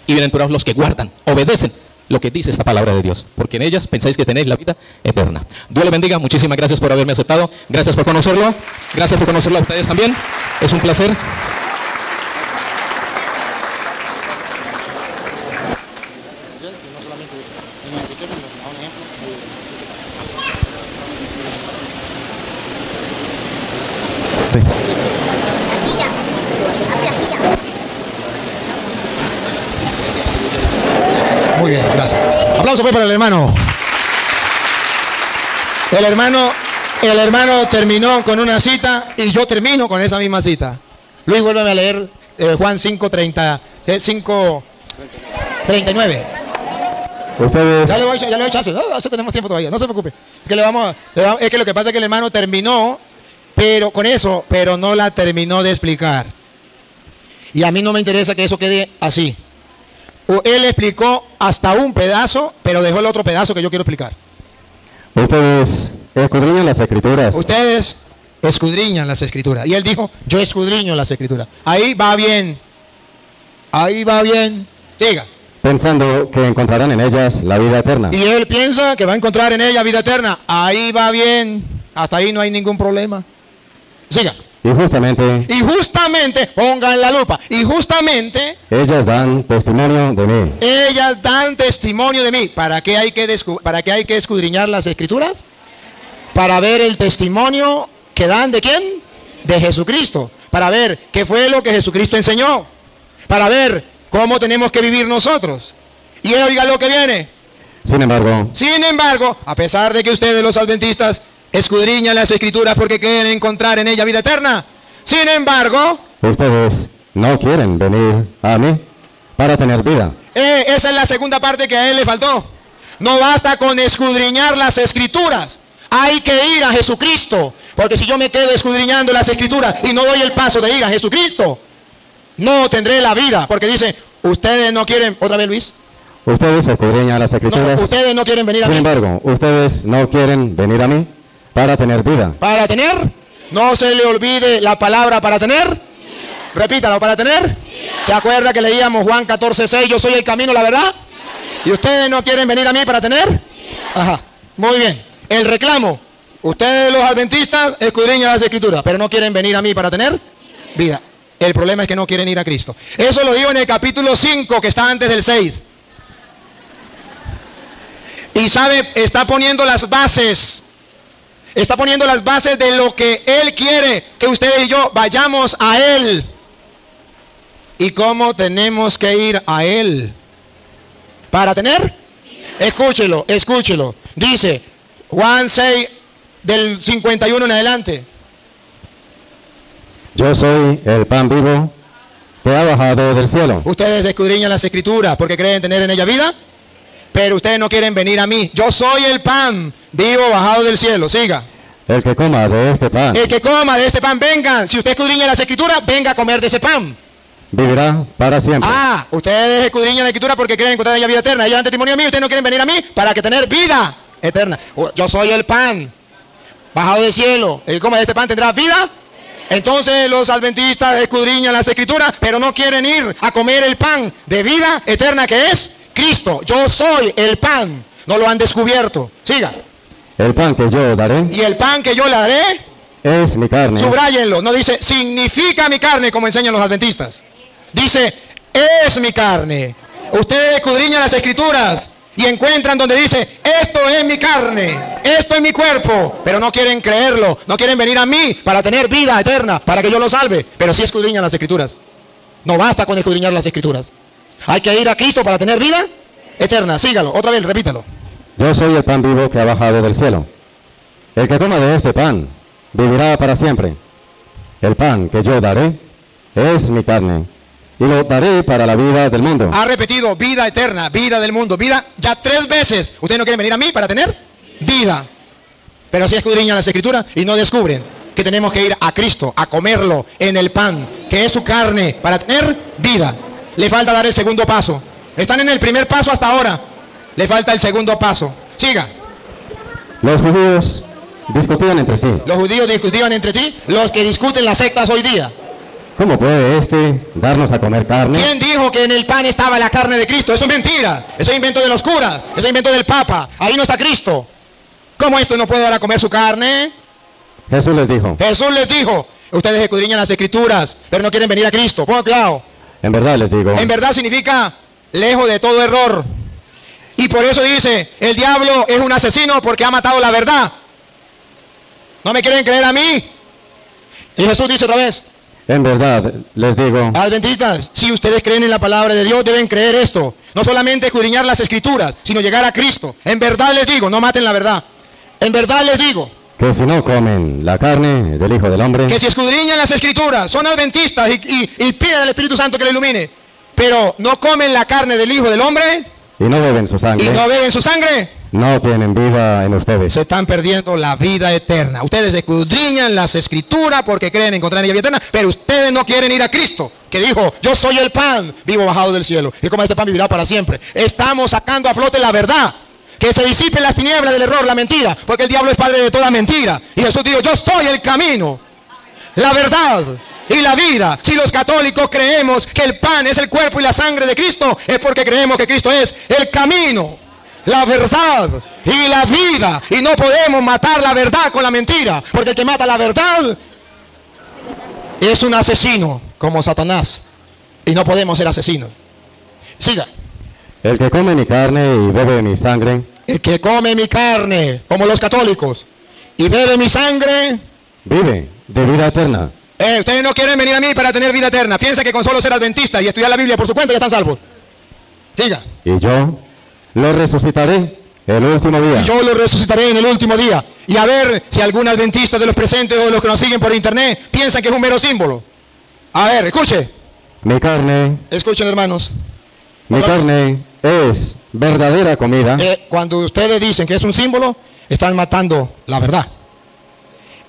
Y bienaventurados los que guardan, obedecen lo que dice esta palabra de Dios, porque en ellas pensáis que tenéis la vida eterna. Dios le bendiga, muchísimas gracias por haberme aceptado, gracias por conocerlo, gracias por conocerlo a ustedes también, es un placer. Sí. Muy bien, gracias. Aplauso pues para el hermano. El hermano terminó con una cita y yo termino con esa misma cita. Luis, vuélveme a leer Juan 5:39. Ustedes, Ya le doy chance. No, tenemos tiempo todavía, no se preocupe. Es que lo que pasa es que el hermano terminó, pero con eso, pero no la terminó de explicar. Y a mí no me interesa que eso quede así. Él explicó hasta un pedazo, pero dejó el otro pedazo que yo quiero explicar. ustedes escudriñan las escrituras. Ustedes escudriñan las escrituras. Y él dijo, yo escudriño las escrituras. Ahí va bien. Ahí va bien. Siga. Pensando que encontrarán en ellas la vida eterna. Y él piensa que va a encontrar en ella vida eterna. Ahí va bien. Hasta ahí no hay ningún problema. Siga. Y justamente pongan la lupa. Y justamente ellas dan testimonio de mí. ellas dan testimonio de mí. ¿Para qué hay que escudriñar las escrituras? Para ver el testimonio que dan ¿de quién? De Jesucristo. Para ver qué fue lo que Jesucristo enseñó. Para ver cómo tenemos que vivir nosotros. Y oiga lo que viene. Sin embargo, A pesar de que ustedes los adventistas escudriñan las escrituras porque quieren encontrar en ella vida eterna, sin embargo, ustedes no quieren venir a mí para tener vida. esa es la segunda parte que a él le faltó. No basta con escudriñar las escrituras. Hay que ir a Jesucristo. Porque si yo me quedo escudriñando las escrituras y no doy el paso de ir a Jesucristo, no tendré la vida. Porque dice, ustedes no quieren, otra vez Luis. Ustedes escudriñan las escrituras. No, ustedes no quieren venir a Sin mí. embargo, ustedes no quieren venir a mí para tener vida. Para tener, no se le olvide la palabra para tener. Repítalo, para tener. ¿Se acuerda que leíamos Juan 14:6? Yo soy el camino, la verdad. ¿Y ustedes no quieren venir a mí para tener? Ajá, muy bien. El reclamo. Ustedes los adventistas escudriñan las escrituras, pero no quieren venir a mí para tener vida. El problema es que no quieren ir a Cristo. Eso lo digo en el capítulo 5, que está antes del 6. Y sabe, está poniendo las bases. Está poniendo las bases de lo que Él quiere que ustedes y yo vayamos a Él. ¿Y cómo tenemos que ir a Él? ¿Para tener? Escúchelo, escúchelo. Dice Juan 6 del 51 en adelante. Yo soy el pan vivo que ha bajado del cielo. Ustedes escudriñan las escrituras porque creen tener en ella vida, pero ustedes no quieren venir a mí. Yo soy el pan vivo bajado del cielo. Siga. El que coma de este pan El que coma de este pan, vengan. Si usted escudriña las escrituras, venga a comer de ese pan. vivirá para siempre. Ah, ustedes escudriñan la escritura porque quieren encontrar en ella vida eterna. Ellos dan testimonio a mí, ustedes no quieren venir a mí para que tener vida eterna. Yo soy el pan bajado del cielo. El que coma de este pan tendrá vida. Entonces los adventistas escudriñan las escrituras, pero no quieren ir a comer el pan de vida eterna que es Cristo. Yo soy el pan. No lo han descubierto. Siga. El pan que yo daré Y el pan que yo le daré, es mi carne. subráyenlo. No dice significa mi carne como enseñan los adventistas. Dice es mi carne. Ustedes escudriñan las escrituras y encuentran donde dice, esto es mi carne, esto es mi cuerpo, pero no quieren creerlo, no quieren venir a mí para tener vida eterna, para que yo los salve, pero sí escudriñan las Escrituras. No basta con escudriñar las Escrituras. Hay que ir a Cristo para tener vida eterna. Sígalo, otra vez, repítalo. Yo soy el pan vivo que ha bajado del cielo. El que coma de este pan vivirá para siempre. El pan que yo daré es mi carne, y lo daré para la vida del mundo. Ha repetido vida eterna, vida del mundo, vida ya 3 veces. Ustedes no quieren venir a mí para tener vida, pero sí escudriñan las Escrituras y no descubren que tenemos que ir a Cristo, a comerlo en el pan, que es su carne, para tener vida. Le falta dar el segundo paso. Están en el primer paso hasta ahora. Le falta el segundo paso. Siga. Los judíos discutían entre sí. Los judíos discutían entre sí, los que discuten las sectas hoy día. ¿Cómo puede este darnos a comer carne? ¿Quién dijo que en el pan estaba la carne de Cristo? Eso es mentira. Eso es invento de los curas. Eso es invento del Papa. Ahí no está Cristo. ¿Cómo esto no puede dar a comer su carne? Jesús les dijo. Jesús les dijo, ustedes escudriñan las Escrituras, pero no quieren venir a Cristo. Pongan cuidado. En verdad les digo. En verdad significa lejos de todo error. Y por eso dice, el diablo es un asesino porque ha matado la verdad. ¿No me quieren creer a mí? Y Jesús dice otra vez, En verdad les digo. adventistas, si ustedes creen en la palabra de Dios, deben creer esto. No solamente escudriñar las Escrituras, sino llegar a Cristo. En verdad les digo, no maten la verdad. En verdad les digo, Que si no comen la carne del Hijo del Hombre, que si escudriñan las Escrituras, son adventistas y piden al Espíritu Santo que le ilumine, pero no comen la carne del Hijo del Hombre y no beben su y sangre, no beben su sangre, no tienen vida en ustedes. se están perdiendo la vida eterna. Ustedes escudriñan las Escrituras porque creen encontrar en ella vida eterna, pero ustedes no quieren ir a Cristo, que dijo, yo soy el pan vivo bajado del cielo, y como este pan vivirá para siempre. Estamos sacando a flote la verdad, que se disipen las tinieblas del error, la mentira, porque el diablo es padre de toda mentira. Y Jesús dijo, yo soy el camino, la verdad y la vida. Si los católicos creemos que el pan es el cuerpo y la sangre de Cristo, es porque creemos que Cristo es el camino, la verdad y la vida. Y no podemos matar la verdad con la mentira, porque el que mata la verdad es un asesino como Satanás. Y no podemos ser asesinos. Siga. El que come mi carne y bebe mi sangre, El que come mi carne, como los católicos, y bebe mi sangre, vive de vida eterna. ustedes no quieren venir a mí para tener vida eterna. Piensa que con solo ser adventista y estudiar la Biblia por su cuenta ya están salvos. Siga. Y yo lo resucitaré el último día. Y yo lo resucitaré en el último día. Y a ver si algún adventista de los presentes o de los que nos siguen por internet piensa que es un mero símbolo. A ver, escuche. Mi carne, Escuchen, hermanos. mi carne es verdadera comida. Cuando ustedes dicen que es un símbolo, están matando la verdad.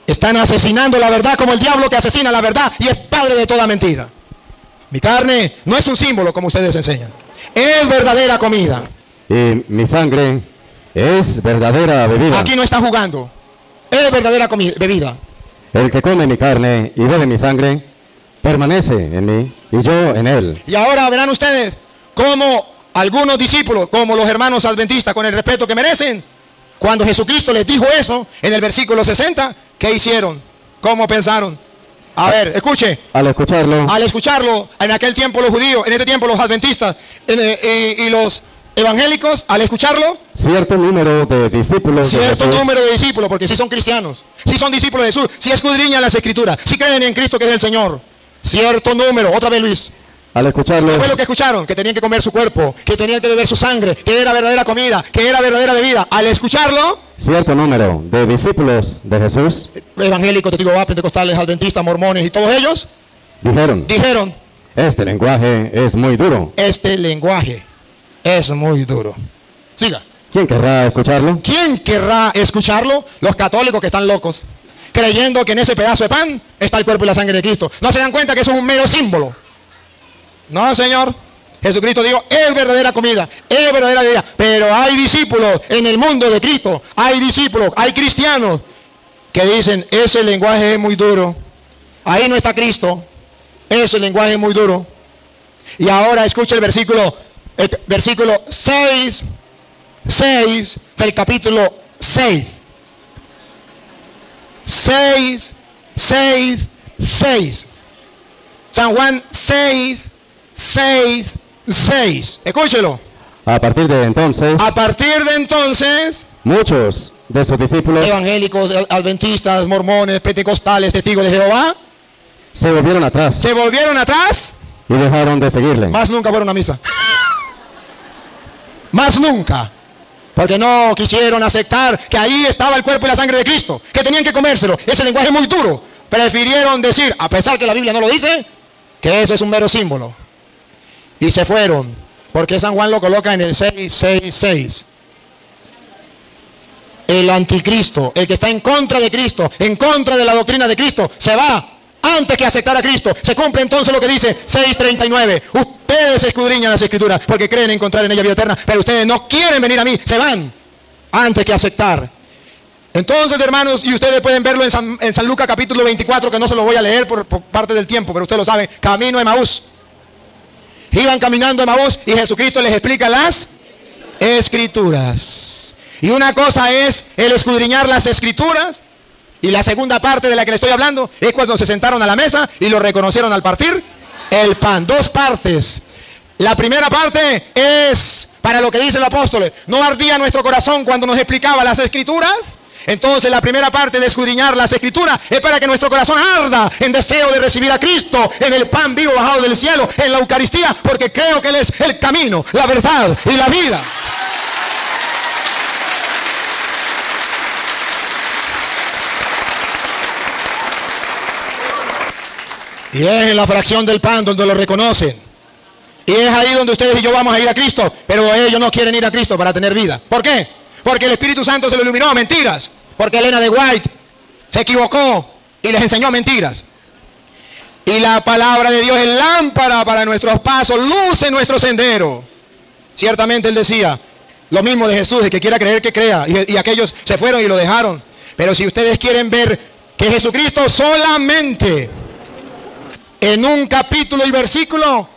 Están asesinando la verdad como el diablo que asesina la verdad y es padre de toda mentira. Mi carne no es un símbolo como ustedes enseñan. Es verdadera comida. Y mi sangre es verdadera bebida. Aquí no está jugando. Es verdadera bebida. El que come mi carne y bebe mi sangre permanece en mí y yo en él. Y ahora verán ustedes cómo algunos discípulos, como los hermanos adventistas, con el respeto que merecen, cuando Jesucristo les dijo eso en el versículo 60, ¿qué hicieron? ¿Cómo pensaron? A ver, escuche. Al escucharlo, Al escucharlo, en aquel tiempo los judíos, en este tiempo los adventistas y los evangélicos, al escucharlo, cierto número de discípulos de cierto Jesús número de discípulos, porque si son cristianos, si son discípulos de Jesús, si escudriñan las Escrituras, si creen en Cristo que es el Señor, cierto número, otra vez Luis, al escucharlo, ¿qué fue lo que escucharon? Que tenían que comer su cuerpo, que tenían que beber su sangre, que era verdadera comida, que era verdadera bebida. Al escucharlo, cierto número de discípulos de Jesús evangélicos, testigos, pentecostales, adventistas, mormones y todos ellos, dijeron, este lenguaje es muy duro. este lenguaje es muy duro. Siga. ¿Quién querrá escucharlo? ¿Quién querrá escucharlo? Los católicos que están locos, creyendo que en ese pedazo de pan está el cuerpo y la sangre de Cristo. ¿No se dan cuenta que eso es un mero símbolo? No, Señor. Jesucristo dijo, es verdadera comida, es verdadera bebida. Pero hay discípulos en el mundo de Cristo, hay discípulos, hay cristianos que dicen, ese lenguaje es muy duro. Ahí no está Cristo. Ese lenguaje es muy duro. Y ahora escucha el versículo 6 del capítulo 6. 6. San Juan 6. Escúchelo. A partir de entonces, muchos de sus discípulos, evangélicos, adventistas, mormones, pentecostales, testigos de Jehová, se volvieron atrás y dejaron de seguirle. Más nunca fueron a misa. Más nunca. Porque no quisieron aceptar que ahí estaba el cuerpo y la sangre de Cristo, que tenían que comérselo. Ese lenguaje es muy duro. Prefirieron decir, a pesar que la Biblia no lo dice, que ese es un mero símbolo. Y se fueron, porque San Juan lo coloca en el 666. El anticristo, el que está en contra de Cristo, en contra de la doctrina de Cristo, se va antes que aceptar a Cristo. Se cumple entonces lo que dice 6:39. Ustedes escudriñan las Escrituras porque creen encontrar en ella vida eterna, pero ustedes no quieren venir a mí, se van antes que aceptar. Entonces, hermanos, y ustedes pueden verlo en San Lucas capítulo 24, que no se lo voy a leer por parte del tiempo, pero usted lo sabe, camino a Emaús. Iban caminando a Emaús y Jesucristo les explica las Escrituras. Y una cosa es el escudriñar las Escrituras, y la segunda parte de la que le estoy hablando es cuando se sentaron a la mesa y lo reconocieron al partir el pan. Dos partes. La primera parte es para lo que dice el apóstol. ¿No ardía nuestro corazón cuando nos explicaba las Escrituras? Entonces la primera parte de escudriñar las Escrituras es para que nuestro corazón arda en deseo de recibir a Cristo en el pan vivo bajado del cielo, en la Eucaristía, porque creo que Él es el camino, la verdad y la vida. Y es en la fracción del pan donde lo reconocen. Y es ahí donde ustedes y yo vamos a ir a Cristo. Pero ellos no quieren ir a Cristo para tener vida. ¿Por qué? Porque el Espíritu Santo se lo iluminó. Mentiras. Porque Elena de White se equivocó y les enseñó mentiras. Y la palabra de Dios es lámpara para nuestros pasos, luz en nuestro sendero. Ciertamente Él decía lo mismo de Jesús: el que quiera creer, que crea. Y aquellos se fueron y lo dejaron. Pero si ustedes quieren ver que Jesucristo solamente en un capítulo y versículo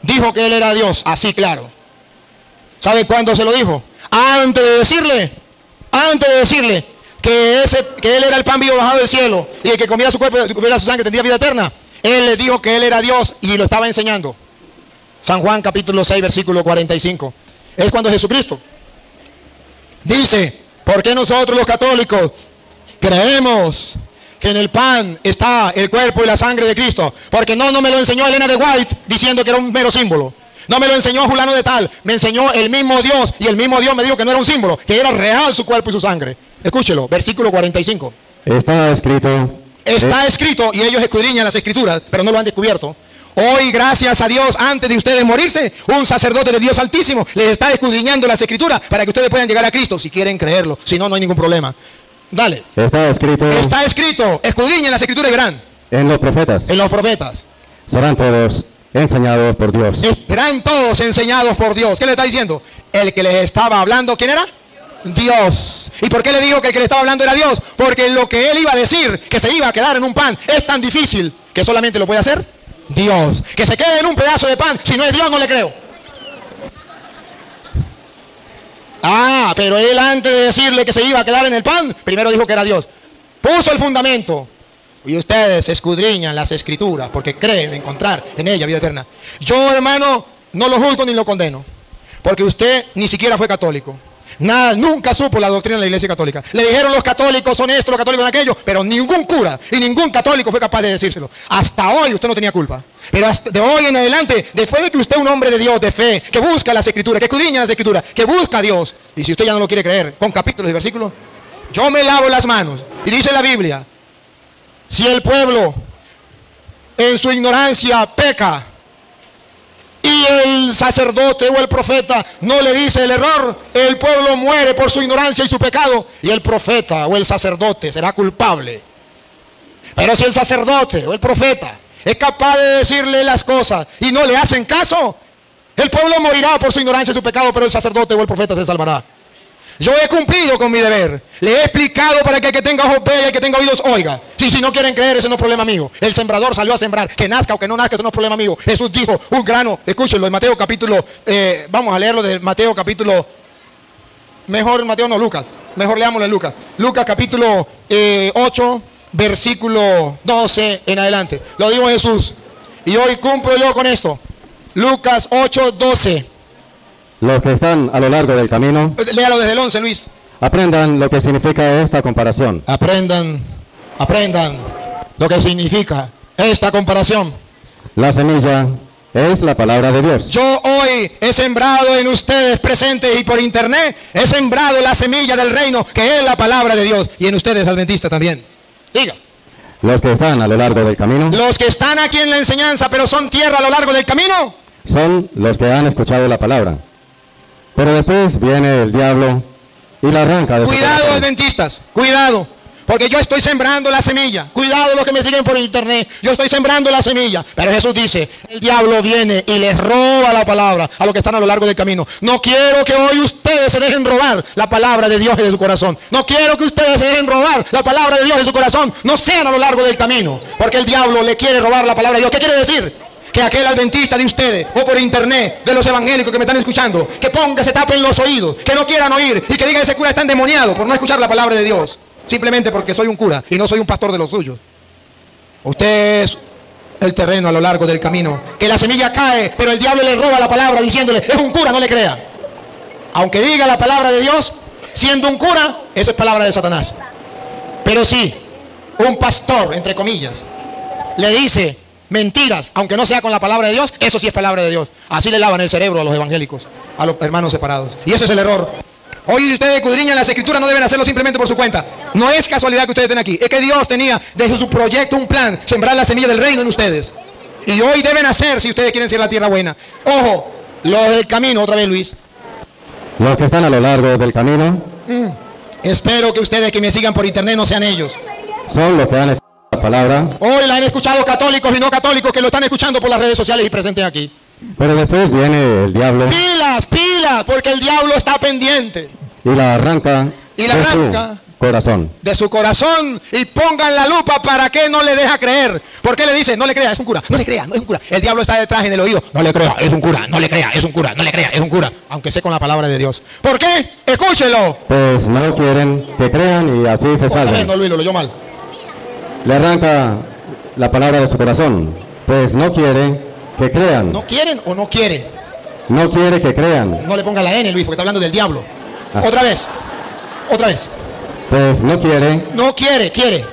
dijo que Él era Dios, así claro. ¿Sabe cuándo se lo dijo? Antes de decirle que Él era el pan vivo bajado del cielo, y el que comiera su cuerpo y comiera su sangre tendría vida eterna. Él le dijo que Él era Dios y lo estaba enseñando. San Juan capítulo 6 versículo 45. Es cuando Jesucristo dice: ¿por qué nosotros los católicos creemos que en el pan está el cuerpo y la sangre de Cristo? Porque no me lo enseñó Elena de White diciendo que era un mero símbolo. No me lo enseñó fulano de tal. Me enseñó el mismo Dios, y el mismo Dios me dijo que no era un símbolo, que era real su cuerpo y su sangre. Escúchelo, versículo 45. Está escrito. Está escrito, y ellos escudriñan las Escrituras, pero no lo han descubierto. Hoy, gracias a Dios, antes de ustedes morirse, un sacerdote de Dios Altísimo les está escudriñando las Escrituras para que ustedes puedan llegar a Cristo, si quieren creerlo. Si no, no hay ningún problema. Dale. Está escrito. Está escrito. Escudriñen las Escrituras y verán. En los profetas. En los profetas. Serán todos enseñados por Dios. Serán todos enseñados por Dios. ¿Qué le está diciendo? El que les estaba hablando, ¿quién era? Dios. ¿Y por qué le dijo que el que le estaba hablando era Dios? Porque lo que Él iba a decir, que se iba a quedar en un pan, es tan difícil que solamente lo puede hacer Dios. Que se quede en un pedazo de pan, si no es Dios, no le creo. Pero Él, antes de decirle que se iba a quedar en el pan, primero dijo que era Dios. Puso el fundamento. Y ustedes escudriñan las Escrituras porque creen encontrar en ella vida eterna. Yo, hermano, no lo juzgo ni lo condeno, porque usted ni siquiera fue católico. Nada, nunca supo la doctrina de la Iglesia Católica. Le dijeron los católicos son esto, los católicos son aquello, pero ningún cura y ningún católico fue capaz de decírselo. Hasta hoy usted no tenía culpa. Pero hasta de hoy en adelante, después de que usted es un hombre de Dios, de fe, que busca las Escrituras, que escudriña las Escrituras, que busca a Dios, y si usted ya no lo quiere creer, con capítulos y versículos, yo me lavo las manos. Y dice la Biblia: si el pueblo en su ignorancia peca, y el sacerdote o el profeta no le dice el error, el pueblo muere por su ignorancia y su pecado, y el profeta o el sacerdote será culpable. Pero si el sacerdote o el profeta es capaz de decirle las cosas y no le hacen caso, el pueblo morirá por su ignorancia y su pecado, pero el sacerdote o el profeta se salvará. Yo he cumplido con mi deber. Le he explicado para que el que tenga ojos vea y el que tenga oídos oiga. Si no quieren creer, ese no es problema mío. El sembrador salió a sembrar. Que nazca o que no nazca, eso no es problema mío. Jesús dijo: un grano, escúchenlo, en Mateo capítulo, vamos a leerlo de Mateo capítulo, mejor Mateo no, Lucas. Mejor leámoslo en Lucas. Lucas capítulo 8, versículo 12 en adelante. Lo dijo Jesús. Y hoy cumplo yo con esto. Lucas 8, 12. Los que están a lo largo del camino, Léalo desde el 11, Luis. aprendan lo que significa esta comparación. Aprendan lo que significa esta comparación. La semilla es la palabra de Dios. Yo hoy he sembrado en ustedes presentes y por internet, he sembrado la semilla del reino, que es la palabra de Dios. Y en ustedes, adventistas, también. Diga. Los que están a lo largo del camino Los que están aquí en la enseñanza, pero son tierra a lo largo del camino. son los que han escuchado la palabra. Pero después viene el diablo y la arranca de su Cuidado, corazón. adventistas, cuidado. Porque yo estoy sembrando la semilla. Cuidado los que me siguen por internet. Yo estoy sembrando la semilla. Pero Jesús dice, el diablo viene y les roba la palabra a los que están a lo largo del camino. No quiero que hoy ustedes se dejen robar la palabra de Dios y de su corazón. No quiero que ustedes se dejen robar la palabra de Dios de su corazón. No sean a lo largo del camino. Porque el diablo le quiere robar la palabra de Dios. ¿Qué quiere decir? Que aquel adventista de ustedes, o por internet, de los evangélicos que me están escuchando, que se tapen los oídos, que no quieran oír y que digan ese cura está endemoniado por no escuchar la palabra de Dios. Simplemente porque soy un cura y no soy un pastor de los suyos. Usted es el terreno a lo largo del camino. Que la semilla cae, pero el diablo le roba la palabra diciéndole, es un cura, no le crea. Aunque diga la palabra de Dios, siendo un cura, eso es palabra de Satanás. Pero si un pastor, entre comillas, le dice mentiras, aunque no sea con la palabra de Dios, eso sí es palabra de Dios. Así le lavan el cerebro a los evangélicos, a los hermanos separados. Y ese es el error. Hoy ustedes escudriñan las escrituras, no deben hacerlo simplemente por su cuenta. No es casualidad que ustedes estén aquí. Es que Dios tenía desde su proyecto un plan, sembrar la semilla del reino en ustedes. Y hoy deben hacer, si ustedes quieren ser la tierra buena. Ojo, los del camino, otra vez Luis. Los que están a lo largo del camino Espero que ustedes que me sigan por internet no sean ellos. son los que han escuchado la palabra, Hoy la han escuchado católicos y no católicos que lo están escuchando por las redes sociales y presentes aquí. pero después viene el diablo Pilas, pilas, porque el diablo está pendiente y la arranca Y la de arranca. su corazón. de su corazón y pongan la lupa para que no le deja creer. ¿Por qué le dice? No le crea, es un cura. No le crea, no es un cura. El diablo está detrás en el oído. No le crea, es un cura. No le crea, es un cura. No le crea, es un cura. Aunque sé con la palabra de Dios. ¿Por qué? Escúchelo. Pues no quieren que crean y así se Otra vez, salven. no, Luis, lo leyó mal. Le arranca la palabra de su corazón, pues no quiere que crean. ¿No quieren o no quiere? No quiere que crean, No le ponga la N, Luis, porque está hablando del diablo. Ah. Otra vez. Otra vez. pues no quiere No quiere, quiere.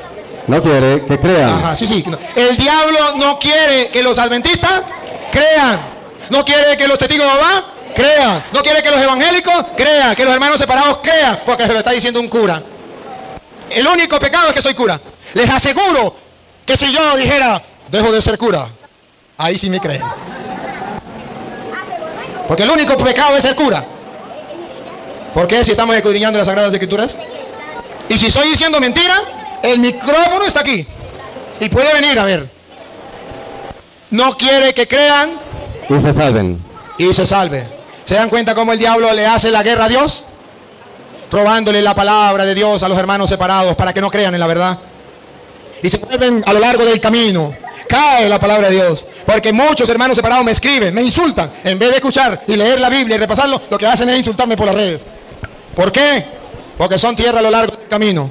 que crean. Ajá, sí, sí. El diablo no quiere que los adventistas crean. No quiere que los testigos de Jehová crean. No quiere que los evangélicos crean. Que los hermanos separados crean. Porque se lo está diciendo un cura. El único pecado es que soy cura. Les aseguro que si yo dijera, dejo de ser cura, ahí sí me creen. Porque el único pecado es ser cura. ¿Por qué? Si estamos escudriñando las Sagradas Escrituras. Y si estoy diciendo mentira, el micrófono está aquí. Y puede venir a ver. No quiere que crean Y se salven. y se salve. ¿Se dan cuenta cómo el diablo le hace la guerra a Dios? Robándole la palabra de Dios a los hermanos separados para que no crean en la verdad. Y se vuelven a lo largo del camino. Cae la palabra de Dios. Porque muchos hermanos separados me escriben, me insultan. En vez de escuchar y leer la Biblia y repasarlo, lo que hacen es insultarme por las redes. ¿Por qué? Porque son tierra a lo largo del camino.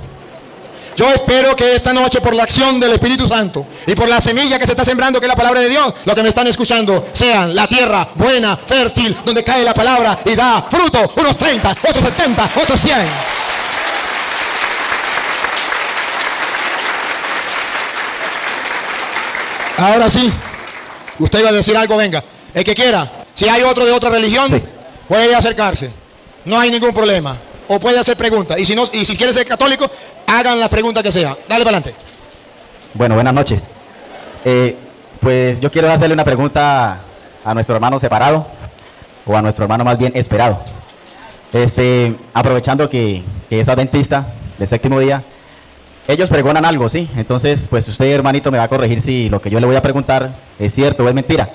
Yo espero que esta noche, por la acción del Espíritu Santo y por la semilla que se está sembrando, que es la palabra de Dios, lo que me están escuchando sean la tierra buena, fértil, donde cae la palabra y da fruto, unos 30, otros 70, otros 100. Ahora sí, usted iba a decir algo, venga. El que quiera, si hay otro de otra religión, Sí. puede acercarse. No hay ningún problema. O puede hacer preguntas. Y si no, y si quiere ser católico, hagan las preguntas que sea. Dale para adelante. Bueno, buenas noches. Pues yo quiero hacerle una pregunta a nuestro hermano separado, o a nuestro hermano más bien esperado. Aprovechando que es adventista del séptimo día, ellos pregonan algo, ¿sí? Entonces, pues usted, hermanito, me va a corregir si lo que yo le voy a preguntar es cierto o es mentira.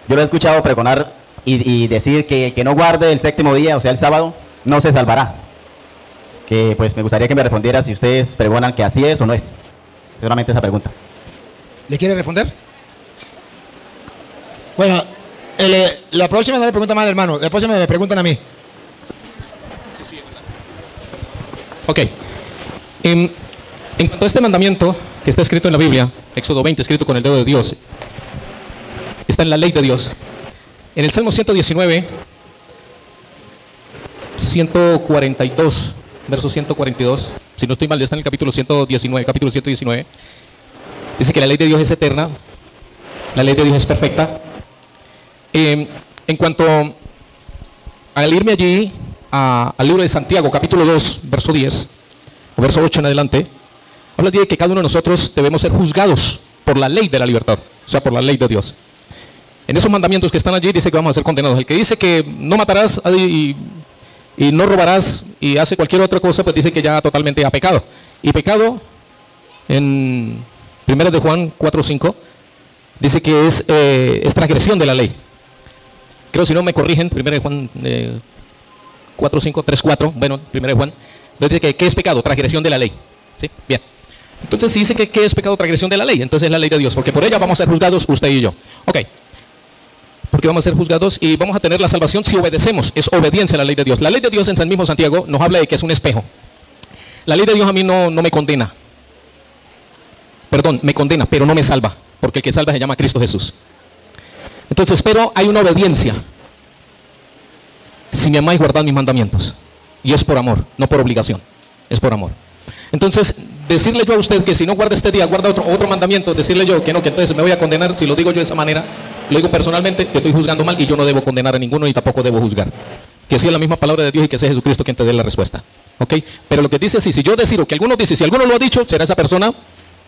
Yo lo he escuchado pregonar y decir que el que no guarde el séptimo día, o sea, el sábado, no se salvará. Que pues me gustaría que me respondiera si ustedes pregonan que así es o no es. Seguramente esa pregunta. ¿Le quiere responder? Bueno, la próxima no le pregunta más al hermano. La próxima me preguntan a mí. Ok. En cuanto a este mandamiento que está escrito en la Biblia, Éxodo 20, escrito con el dedo de Dios, está en la ley de Dios. En el Salmo 119, 142, verso 142. Si no estoy mal, está en el capítulo 119, capítulo 119. Dice que la ley de Dios es eterna, la ley de Dios es perfecta. En cuanto al irme allí al libro de Santiago, capítulo 2, verso 10, o verso 8 en adelante, habla de que cada uno de nosotros debemos ser juzgados por la ley de la libertad, o sea, por la ley de Dios. En esos mandamientos que están allí dice que vamos a ser condenados. El que dice que no matarás y no robarás y hace cualquier otra cosa, pues dice que ya totalmente ha pecado. Y pecado, en 1 de Juan 4:5, dice que es transgresión de la ley. Creo, si no me corrigen, 1 de Juan 4:5, 3:4, bueno, 1 de Juan, dice que ¿qué es pecado? Transgresión de la ley. ¿Sí? Bien. Entonces, si dice que ¿qué es pecado? Transgresión de la ley. Entonces es la ley de Dios, porque por ella vamos a ser juzgados usted y yo. Ok. Porque vamos a ser juzgados y vamos a tener la salvación si obedecemos. Es obediencia a la ley de Dios. La ley de Dios en el mismo Santiago nos habla de que es un espejo. La ley de Dios a mí no me condena. Perdón, me condena, pero no me salva. Porque el que salva se llama Cristo Jesús. Entonces, pero hay una obediencia. Si me amáis, guardad mis mandamientos. Y es por amor, no por obligación. Es por amor. Entonces, decirle yo a usted que si no guarda este día, guarda otro mandamiento, decirle yo que no, que entonces me voy a condenar, si lo digo yo de esa manera, lo digo personalmente, que estoy juzgando mal y yo no debo condenar a ninguno ni tampoco debo juzgar. Que sea la misma palabra de Dios y que sea Jesucristo quien te dé la respuesta. ¿Ok? Pero lo que dice así, si yo decido, que alguno dice, si alguno lo ha dicho, será esa persona,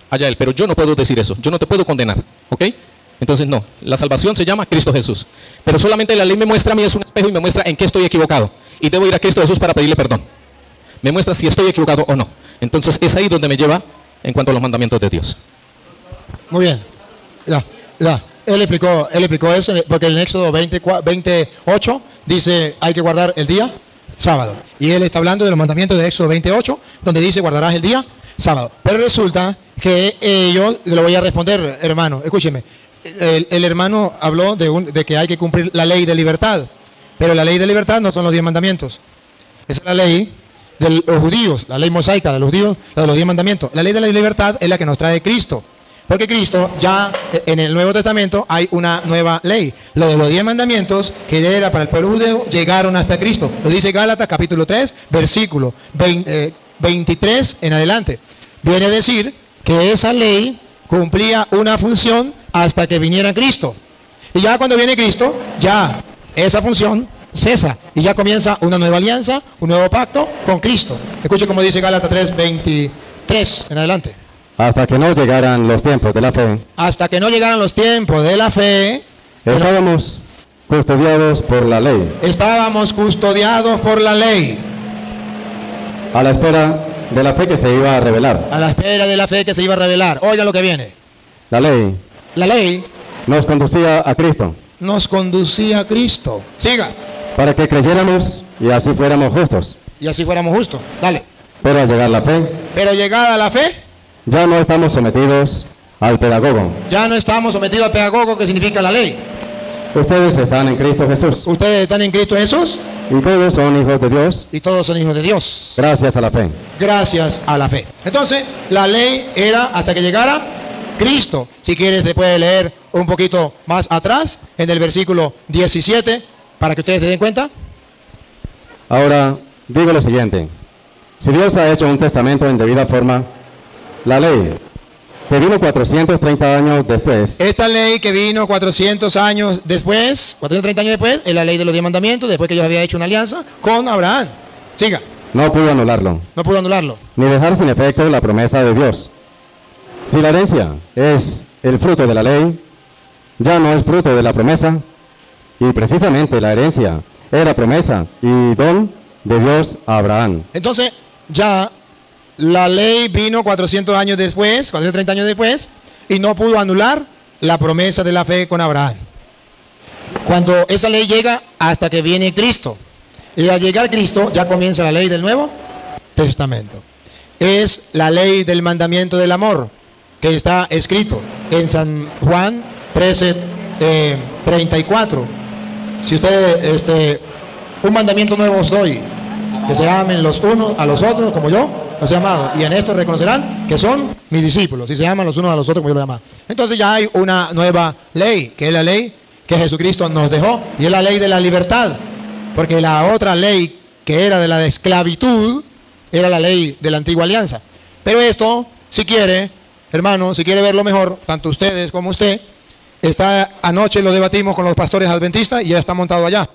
allá él. Pero yo no puedo decir eso, yo no te puedo condenar. ¿Ok? Entonces no, la salvación se llama Cristo Jesús. Pero solamente la ley me muestra a mí, es un espejo y me muestra en qué estoy equivocado. Y debo ir a Cristo Jesús para pedirle perdón. Me muestra si estoy equivocado o no. Entonces es ahí donde me lleva en cuanto a los mandamientos de Dios. Muy bien. Ya. Él explicó eso porque en el Éxodo 28 dice hay que guardar el día sábado. Y él está hablando de los mandamientos de Éxodo 28, donde dice guardarás el día sábado. Pero resulta que yo le voy a responder, hermano, escúcheme. El hermano habló de que hay que cumplir la ley de libertad. Pero la ley de libertad no son los 10 mandamientos. Esa es la ley de los judíos, la ley mosaica de los judíos, la de los 10 mandamientos. La ley de la libertad es la que nos trae Cristo. Porque Cristo ya en el Nuevo Testamento hay una nueva ley. Lo de los 10 mandamientos que ya era para el pueblo judío llegaron hasta Cristo. Lo dice Gálatas capítulo 3, versículo 23 en adelante. Viene a decir que esa ley cumplía una función hasta que viniera Cristo. Y ya cuando viene Cristo, ya esa función cesa y ya comienza una nueva alianza, un nuevo pacto con Cristo. Escuche como dice Gálatas 3, 23 en adelante. Hasta que no llegaran los tiempos de la fe. Hasta que no llegaran los tiempos de la fe. Estábamos custodiados por la ley. Estábamos custodiados por la ley. A la espera de la fe que se iba a revelar. A la espera de la fe que se iba a revelar. Oiga lo que viene. La ley. La ley Nos conducía a Cristo. Nos conducía a Cristo. Siga. Para que creyéramos y así fuéramos justos. Y así fuéramos justos. Dale. Pero al llegar la fe. Pero llegada la fe. Ya no estamos sometidos al pedagogo. Ya no estamos sometidos al pedagogo, que significa la ley. Ustedes están en Cristo Jesús. Ustedes están en Cristo Jesús. Y todos son hijos de Dios. Y todos son hijos de Dios. Gracias a la fe. Gracias a la fe. Entonces, la ley era hasta que llegara Cristo. Si quieres, te puedes leer un poquito más atrás, en el versículo 17, para que ustedes se den cuenta. Ahora, digo lo siguiente. Si Dios ha hecho un testamento en debida forma, la ley, que vino 430 años después. Esta ley que vino 400 años después, 430 años después, es la ley de los 10 mandamientos, después que Dios había hecho una alianza con Abraham. Siga. No pudo anularlo. No pudo anularlo. Ni dejar sin efecto la promesa de Dios. Si la herencia es el fruto de la ley, ya no es fruto de la promesa. Y precisamente la herencia era promesa y don de Dios a Abraham. Entonces, ya la ley vino 400 años después, 430 años después, y no pudo anular la promesa de la fe con Abraham. Cuando esa ley llega hasta que viene Cristo. Y al llegar Cristo ya comienza la ley del Nuevo Testamento. Es la ley del mandamiento del amor, que está escrito en San Juan 13, 34. Si ustedes, un mandamiento nuevo os doy, que se amen los unos a los otros como yo los he amado, y en esto reconocerán que son mis discípulos, si se aman los unos a los otros como yo los he amado. Entonces ya hay una nueva ley, que es la ley que Jesucristo nos dejó, y es la ley de la libertad, porque la otra ley que era de la esclavitud, era la ley de la antigua alianza. Pero esto, si quiere, hermano, si quiere verlo mejor, tanto ustedes como usted, anoche lo debatimos con los pastores adventistas y ya está montado allá.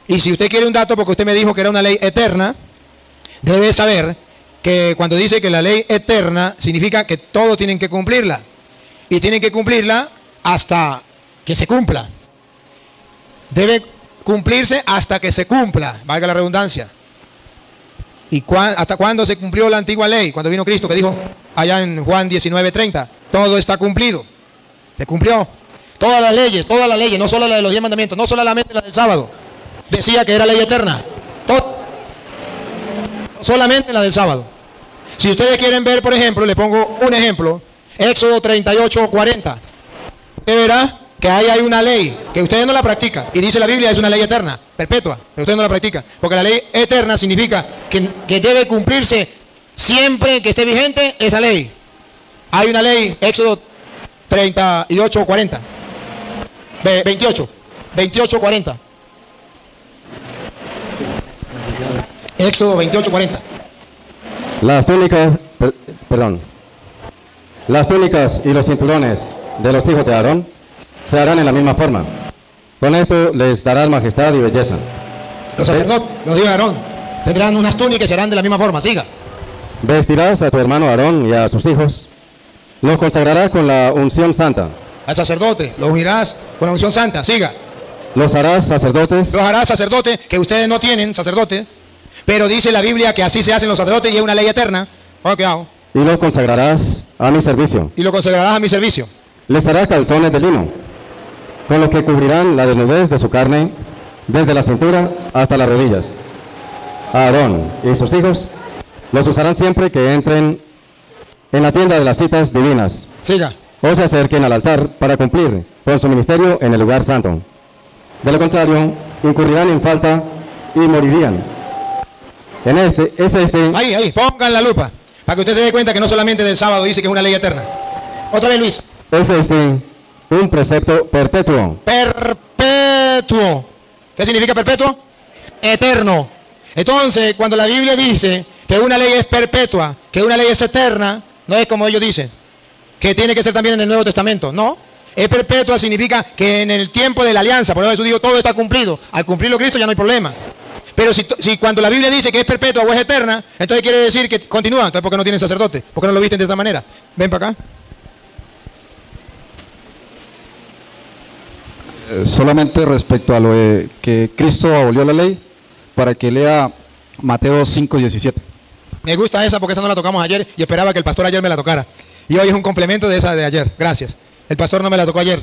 Y si usted quiere un dato, porque usted me dijo que era una ley eterna, debe saber que cuando dice que la ley eterna significa que todos tienen que cumplirla. Y tienen que cumplirla hasta que se cumpla. Debe cumplirse hasta que se cumpla, valga la redundancia. ¿Y hasta cuándo se cumplió la antigua ley? Cuando vino Cristo, que dijo allá en Juan 19:30, todo está cumplido. Se cumplió. Todas las leyes, no solo la de los 10 mandamientos, no solamente la del sábado. Decía que era ley eterna. Todas. No solamente la del sábado. Si ustedes quieren ver, por ejemplo, le pongo un ejemplo, Éxodo 38:40. Usted verá que ahí hay una ley que ustedes no la practican. Y dice la Biblia, es una ley eterna, perpetua, pero ustedes no la practican. Porque la ley eterna significa que debe cumplirse siempre que esté vigente esa ley. Hay una ley, Éxodo 38:40. 28:40. Éxodo 28:40. Las túnicas y los cinturones de los hijos de Aarón se harán en la misma forma. Con esto les darás majestad y belleza. Los sacerdotes, los hijos de Aarón, tendrán unas túnicas y serán de la misma forma. Siga. Vestirás a tu hermano Aarón y a sus hijos. Los consagrarás con la unción santa. Al sacerdote, lo ungirás con la unción santa. Siga. Los harás sacerdotes. Los harás sacerdote, que ustedes no tienen sacerdote. Pero dice la Biblia que así se hacen los sacerdotes y es una ley eterna. ¿Qué hago? Y los consagrarás a mi servicio. Y lo consagrarás a mi servicio. Les harás calzones de lino, con los que cubrirán la desnudez de su carne, desde la cintura hasta las rodillas. Aarón y sus hijos los usarán siempre que entren en la tienda de las citas divinas. Siga. O se acerquen al altar para cumplir con su ministerio en el lugar santo. De lo contrario, incurrirán en falta y morirían. Ahí, pongan la lupa, para que usted se dé cuenta que no solamente del sábado dice que es una ley eterna. Otra vez, Luis. Es un precepto perpetuo. Perpetuo. ¿Qué significa perpetuo? Eterno. Entonces, cuando la Biblia dice que una ley es perpetua, que una ley es eterna, no es como ellos dicen, que tiene que ser también en el Nuevo Testamento. No. Es perpetua significa que en el tiempo de la alianza, por eso Jesús dijo, todo está cumplido. Al cumplirlo Cristo ya no hay problema. Pero si cuando la Biblia dice que es perpetua o es eterna, entonces quiere decir que continúa. Entonces, ¿por qué no tienen sacerdote? ¿Por qué no lo visten de esta manera? Ven para acá. Solamente respecto a lo de que Cristo abolió la ley, para que lea Mateo 5:17. Me gusta esa porque esa no la tocamos ayer y esperaba que el pastor ayer me la tocara. Y hoy es un complemento de esa de ayer. Gracias. El pastor no me la tocó ayer.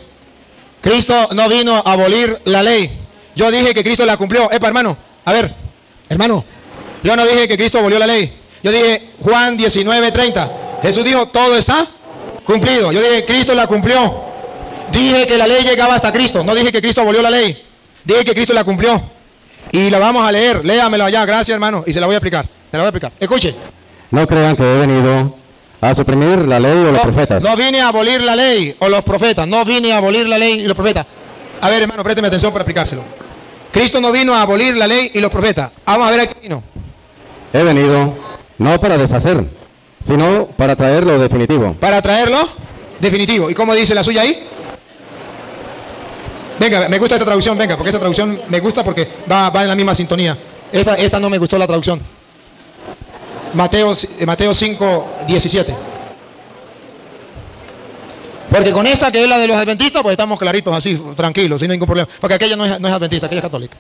Cristo no vino a abolir la ley. Yo dije que Cristo la cumplió. Hermano, a ver, hermano, yo no dije que Cristo abolió la ley. Yo dije Juan 19:30. Jesús dijo, todo está cumplido. Yo dije, Cristo la cumplió. Dije que la ley llegaba hasta Cristo. No dije que Cristo abolió la ley. Dije que Cristo la cumplió. Y la vamos a leer. Léamelo allá. Gracias, hermano. Y se la voy a explicar. Te la voy a explicar. Escuche. No crean que he venido a suprimir la ley o los profetas. No vine a abolir la ley o los profetas. No vine a abolir la ley y los profetas. A ver, hermano, présteme atención para explicárselo. Cristo no vino a abolir la ley y los profetas. Vamos a ver a qué vino. He venido no para deshacer, sino para traer lo definitivo. Para traerlo definitivo. ¿Y cómo dice la suya ahí? Venga, me gusta esta traducción, venga, porque esta traducción me gusta porque va en la misma sintonía. Esta no me gustó la traducción. Mateo 5:17. Porque con esta, que es la de los adventistas, pues estamos claritos así, tranquilos, sin ningún problema. Porque aquella no es adventista, aquella es católica.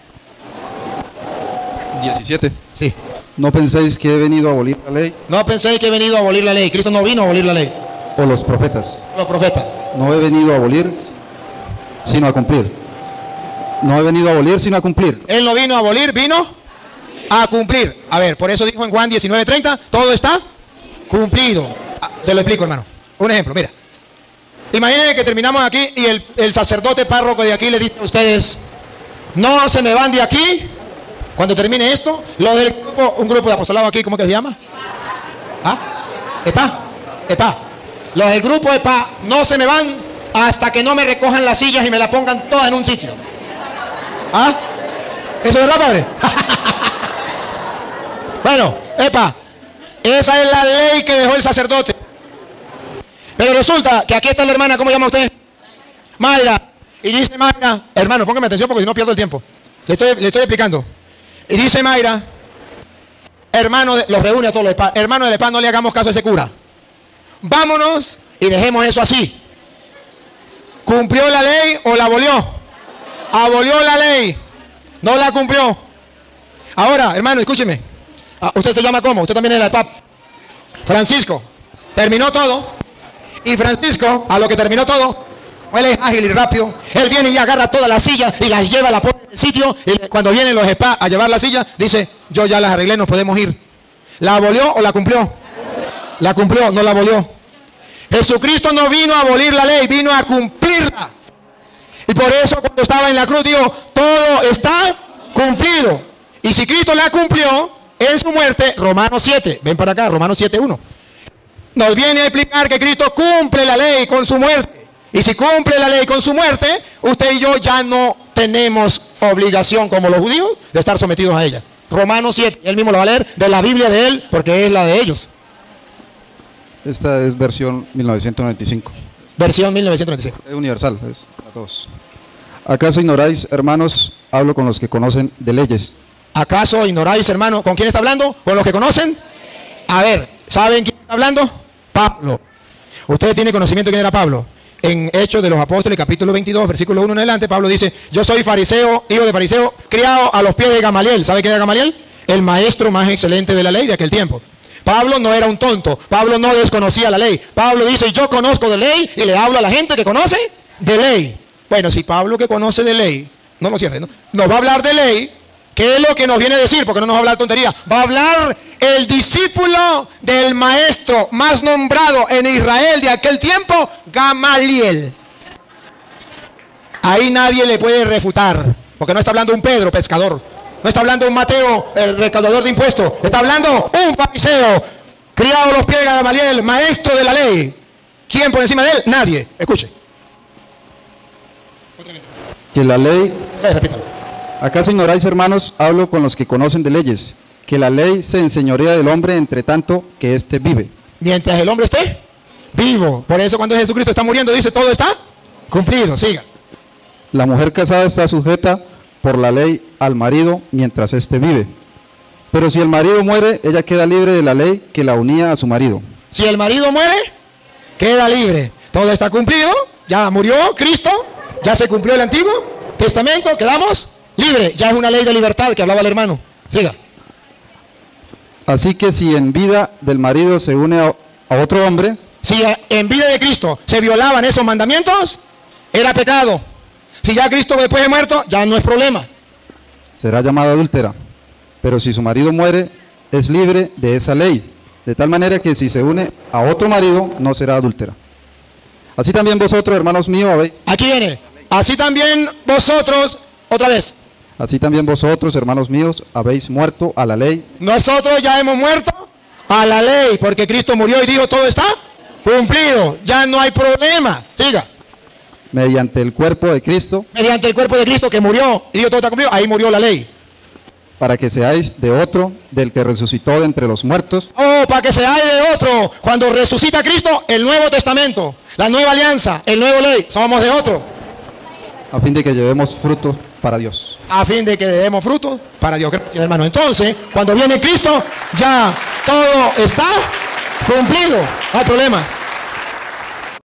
17. Sí. No penséis que he venido a abolir la ley. No penséis que he venido a abolir la ley. Cristo no vino a abolir la ley. O los profetas. Los profetas. No he venido a abolir, sino a cumplir. No he venido a abolir, sino a cumplir. Él no vino a abolir, vino a cumplir. A ver, por eso dijo en Juan 19:30, todo está cumplido. Se lo explico, hermano. Un ejemplo, mira. Imaginen que terminamos aquí y el sacerdote párroco de aquí le dice a ustedes, no se me van de aquí. Cuando termine esto, los del grupo, un grupo de apostolado aquí, ¿cómo que se llama? EPA. Los del grupo EPA no se me van hasta que no me recojan las sillas y me las pongan todas en un sitio. ¿Eso es verdad, padre? Bueno, epa, esa es la ley que dejó el sacerdote. Pero resulta que aquí está la hermana, ¿cómo llama usted? Mayra. Y dice Mayra, hermano, póngame atención porque si no pierdo el tiempo. Le estoy explicando. Y dice Mayra, hermano, los reúne a todos los EPA, hermano del EPA, no le hagamos caso a ese cura. Vámonos y dejemos eso así. ¿Cumplió la ley o la abolió? Abolió la ley, no la cumplió. Ahora, hermano, escúcheme. ¿Usted se llama cómo? Usted también es el PAP. Francisco. Terminó todo. Y Francisco, a lo que terminó todo, él es ágil y rápido. Él viene y agarra todas las sillas y las lleva, la pone en el sitio. Y cuando vienen los spa a llevar la silla, dice, yo ya las arreglé, nos podemos ir. ¿La abolió o la cumplió? La cumplió, no la abolió. Jesucristo no vino a abolir la ley, vino a cumplirla. Y por eso cuando estaba en la cruz dijo, todo está cumplido. Y si Cristo la cumplió en su muerte, Romanos 7, ven para acá, Romanos 7:1. Nos viene a explicar que Cristo cumple la ley con su muerte. Y si cumple la ley con su muerte, usted y yo ya no tenemos obligación como los judíos de estar sometidos a ella. Romanos 7, él mismo lo va a leer de la Biblia de él porque es la de ellos. Esta es versión 1995. Versión 1995. Es universal, es para todos. ¿Acaso ignoráis, hermanos, hablo con los que conocen de leyes? ¿Acaso ignoráis, hermano? ¿Con quién está hablando? ¿Con los que conocen? A ver, ¿saben quién está hablando? Pablo. ¿Usted tiene conocimiento de quién era Pablo? En Hechos de los Apóstoles, capítulo 22, versículo 1 en adelante, Pablo dice, yo soy fariseo, hijo de fariseo, criado a los pies de Gamaliel. ¿Sabe quién era Gamaliel? El maestro más excelente de la ley de aquel tiempo. Pablo no era un tonto, Pablo no desconocía la ley. Pablo dice, yo conozco de ley y le hablo a la gente que conoce de ley. Bueno, si Pablo que conoce de ley, no lo cierre, ¿no? Nos va a hablar de ley, ¿qué es lo que nos viene a decir? Porque no nos va a hablar tontería. Va a hablar el discípulo del maestro más nombrado en Israel de aquel tiempo, Gamaliel. Ahí nadie le puede refutar, porque no está hablando un Pedro, pescador. No está hablando un Mateo, el recaudador de impuestos. Está hablando un fariseo, criado a los pies de Gamaliel, maestro de la ley. ¿Quién por encima de él? Nadie. Escuche. Que la ley... Repítalo. ¿Acaso ignoráis, hermanos, hablo con los que conocen de leyes? Que la ley se enseñorea del hombre entre tanto que éste vive. Mientras el hombre esté vivo. Por eso cuando Jesucristo está muriendo dice, todo está cumplido. Siga. La mujer casada está sujeta por la ley al marido mientras éste vive. Pero si el marido muere, ella queda libre de la ley que la unía a su marido. Si el marido muere, queda libre. Todo está cumplido. Ya murió Cristo. Ya se cumplió el Antiguo Testamento. Quedamos libres. Ya es una ley de libertad que hablaba el hermano. Siga. Así que si en vida del marido se une a otro hombre, si en vida de Cristo se violaban esos mandamientos, era pecado. Si ya Cristo después de muerto, ya no es problema. será llamada adúltera. Pero si su marido muere, es libre de esa ley, de tal manera que si se une a otro marido, no será adúltera. Así también vosotros, hermanos míos, habéis... Aquí viene. Así también vosotros, otra vez. Así también vosotros, hermanos míos, habéis muerto a la ley. Nosotros ya hemos muerto a la ley, porque Cristo murió y dijo, todo está cumplido. Ya no hay problema. Siga. Mediante el cuerpo de Cristo. Mediante el cuerpo de Cristo que murió y dijo, todo está cumplido. Ahí murió la ley. Para que seáis de otro, del que resucitó de entre los muertos. Oh, para que seáis de otro. Cuando resucita Cristo, el Nuevo Testamento, la nueva alianza, el nuevo ley, somos de otro. A fin de que llevemos fruto para Dios. A fin de que demos fruto para Dios. Gracias, hermano. Entonces, cuando viene Cristo, ya todo está cumplido. No hay problema.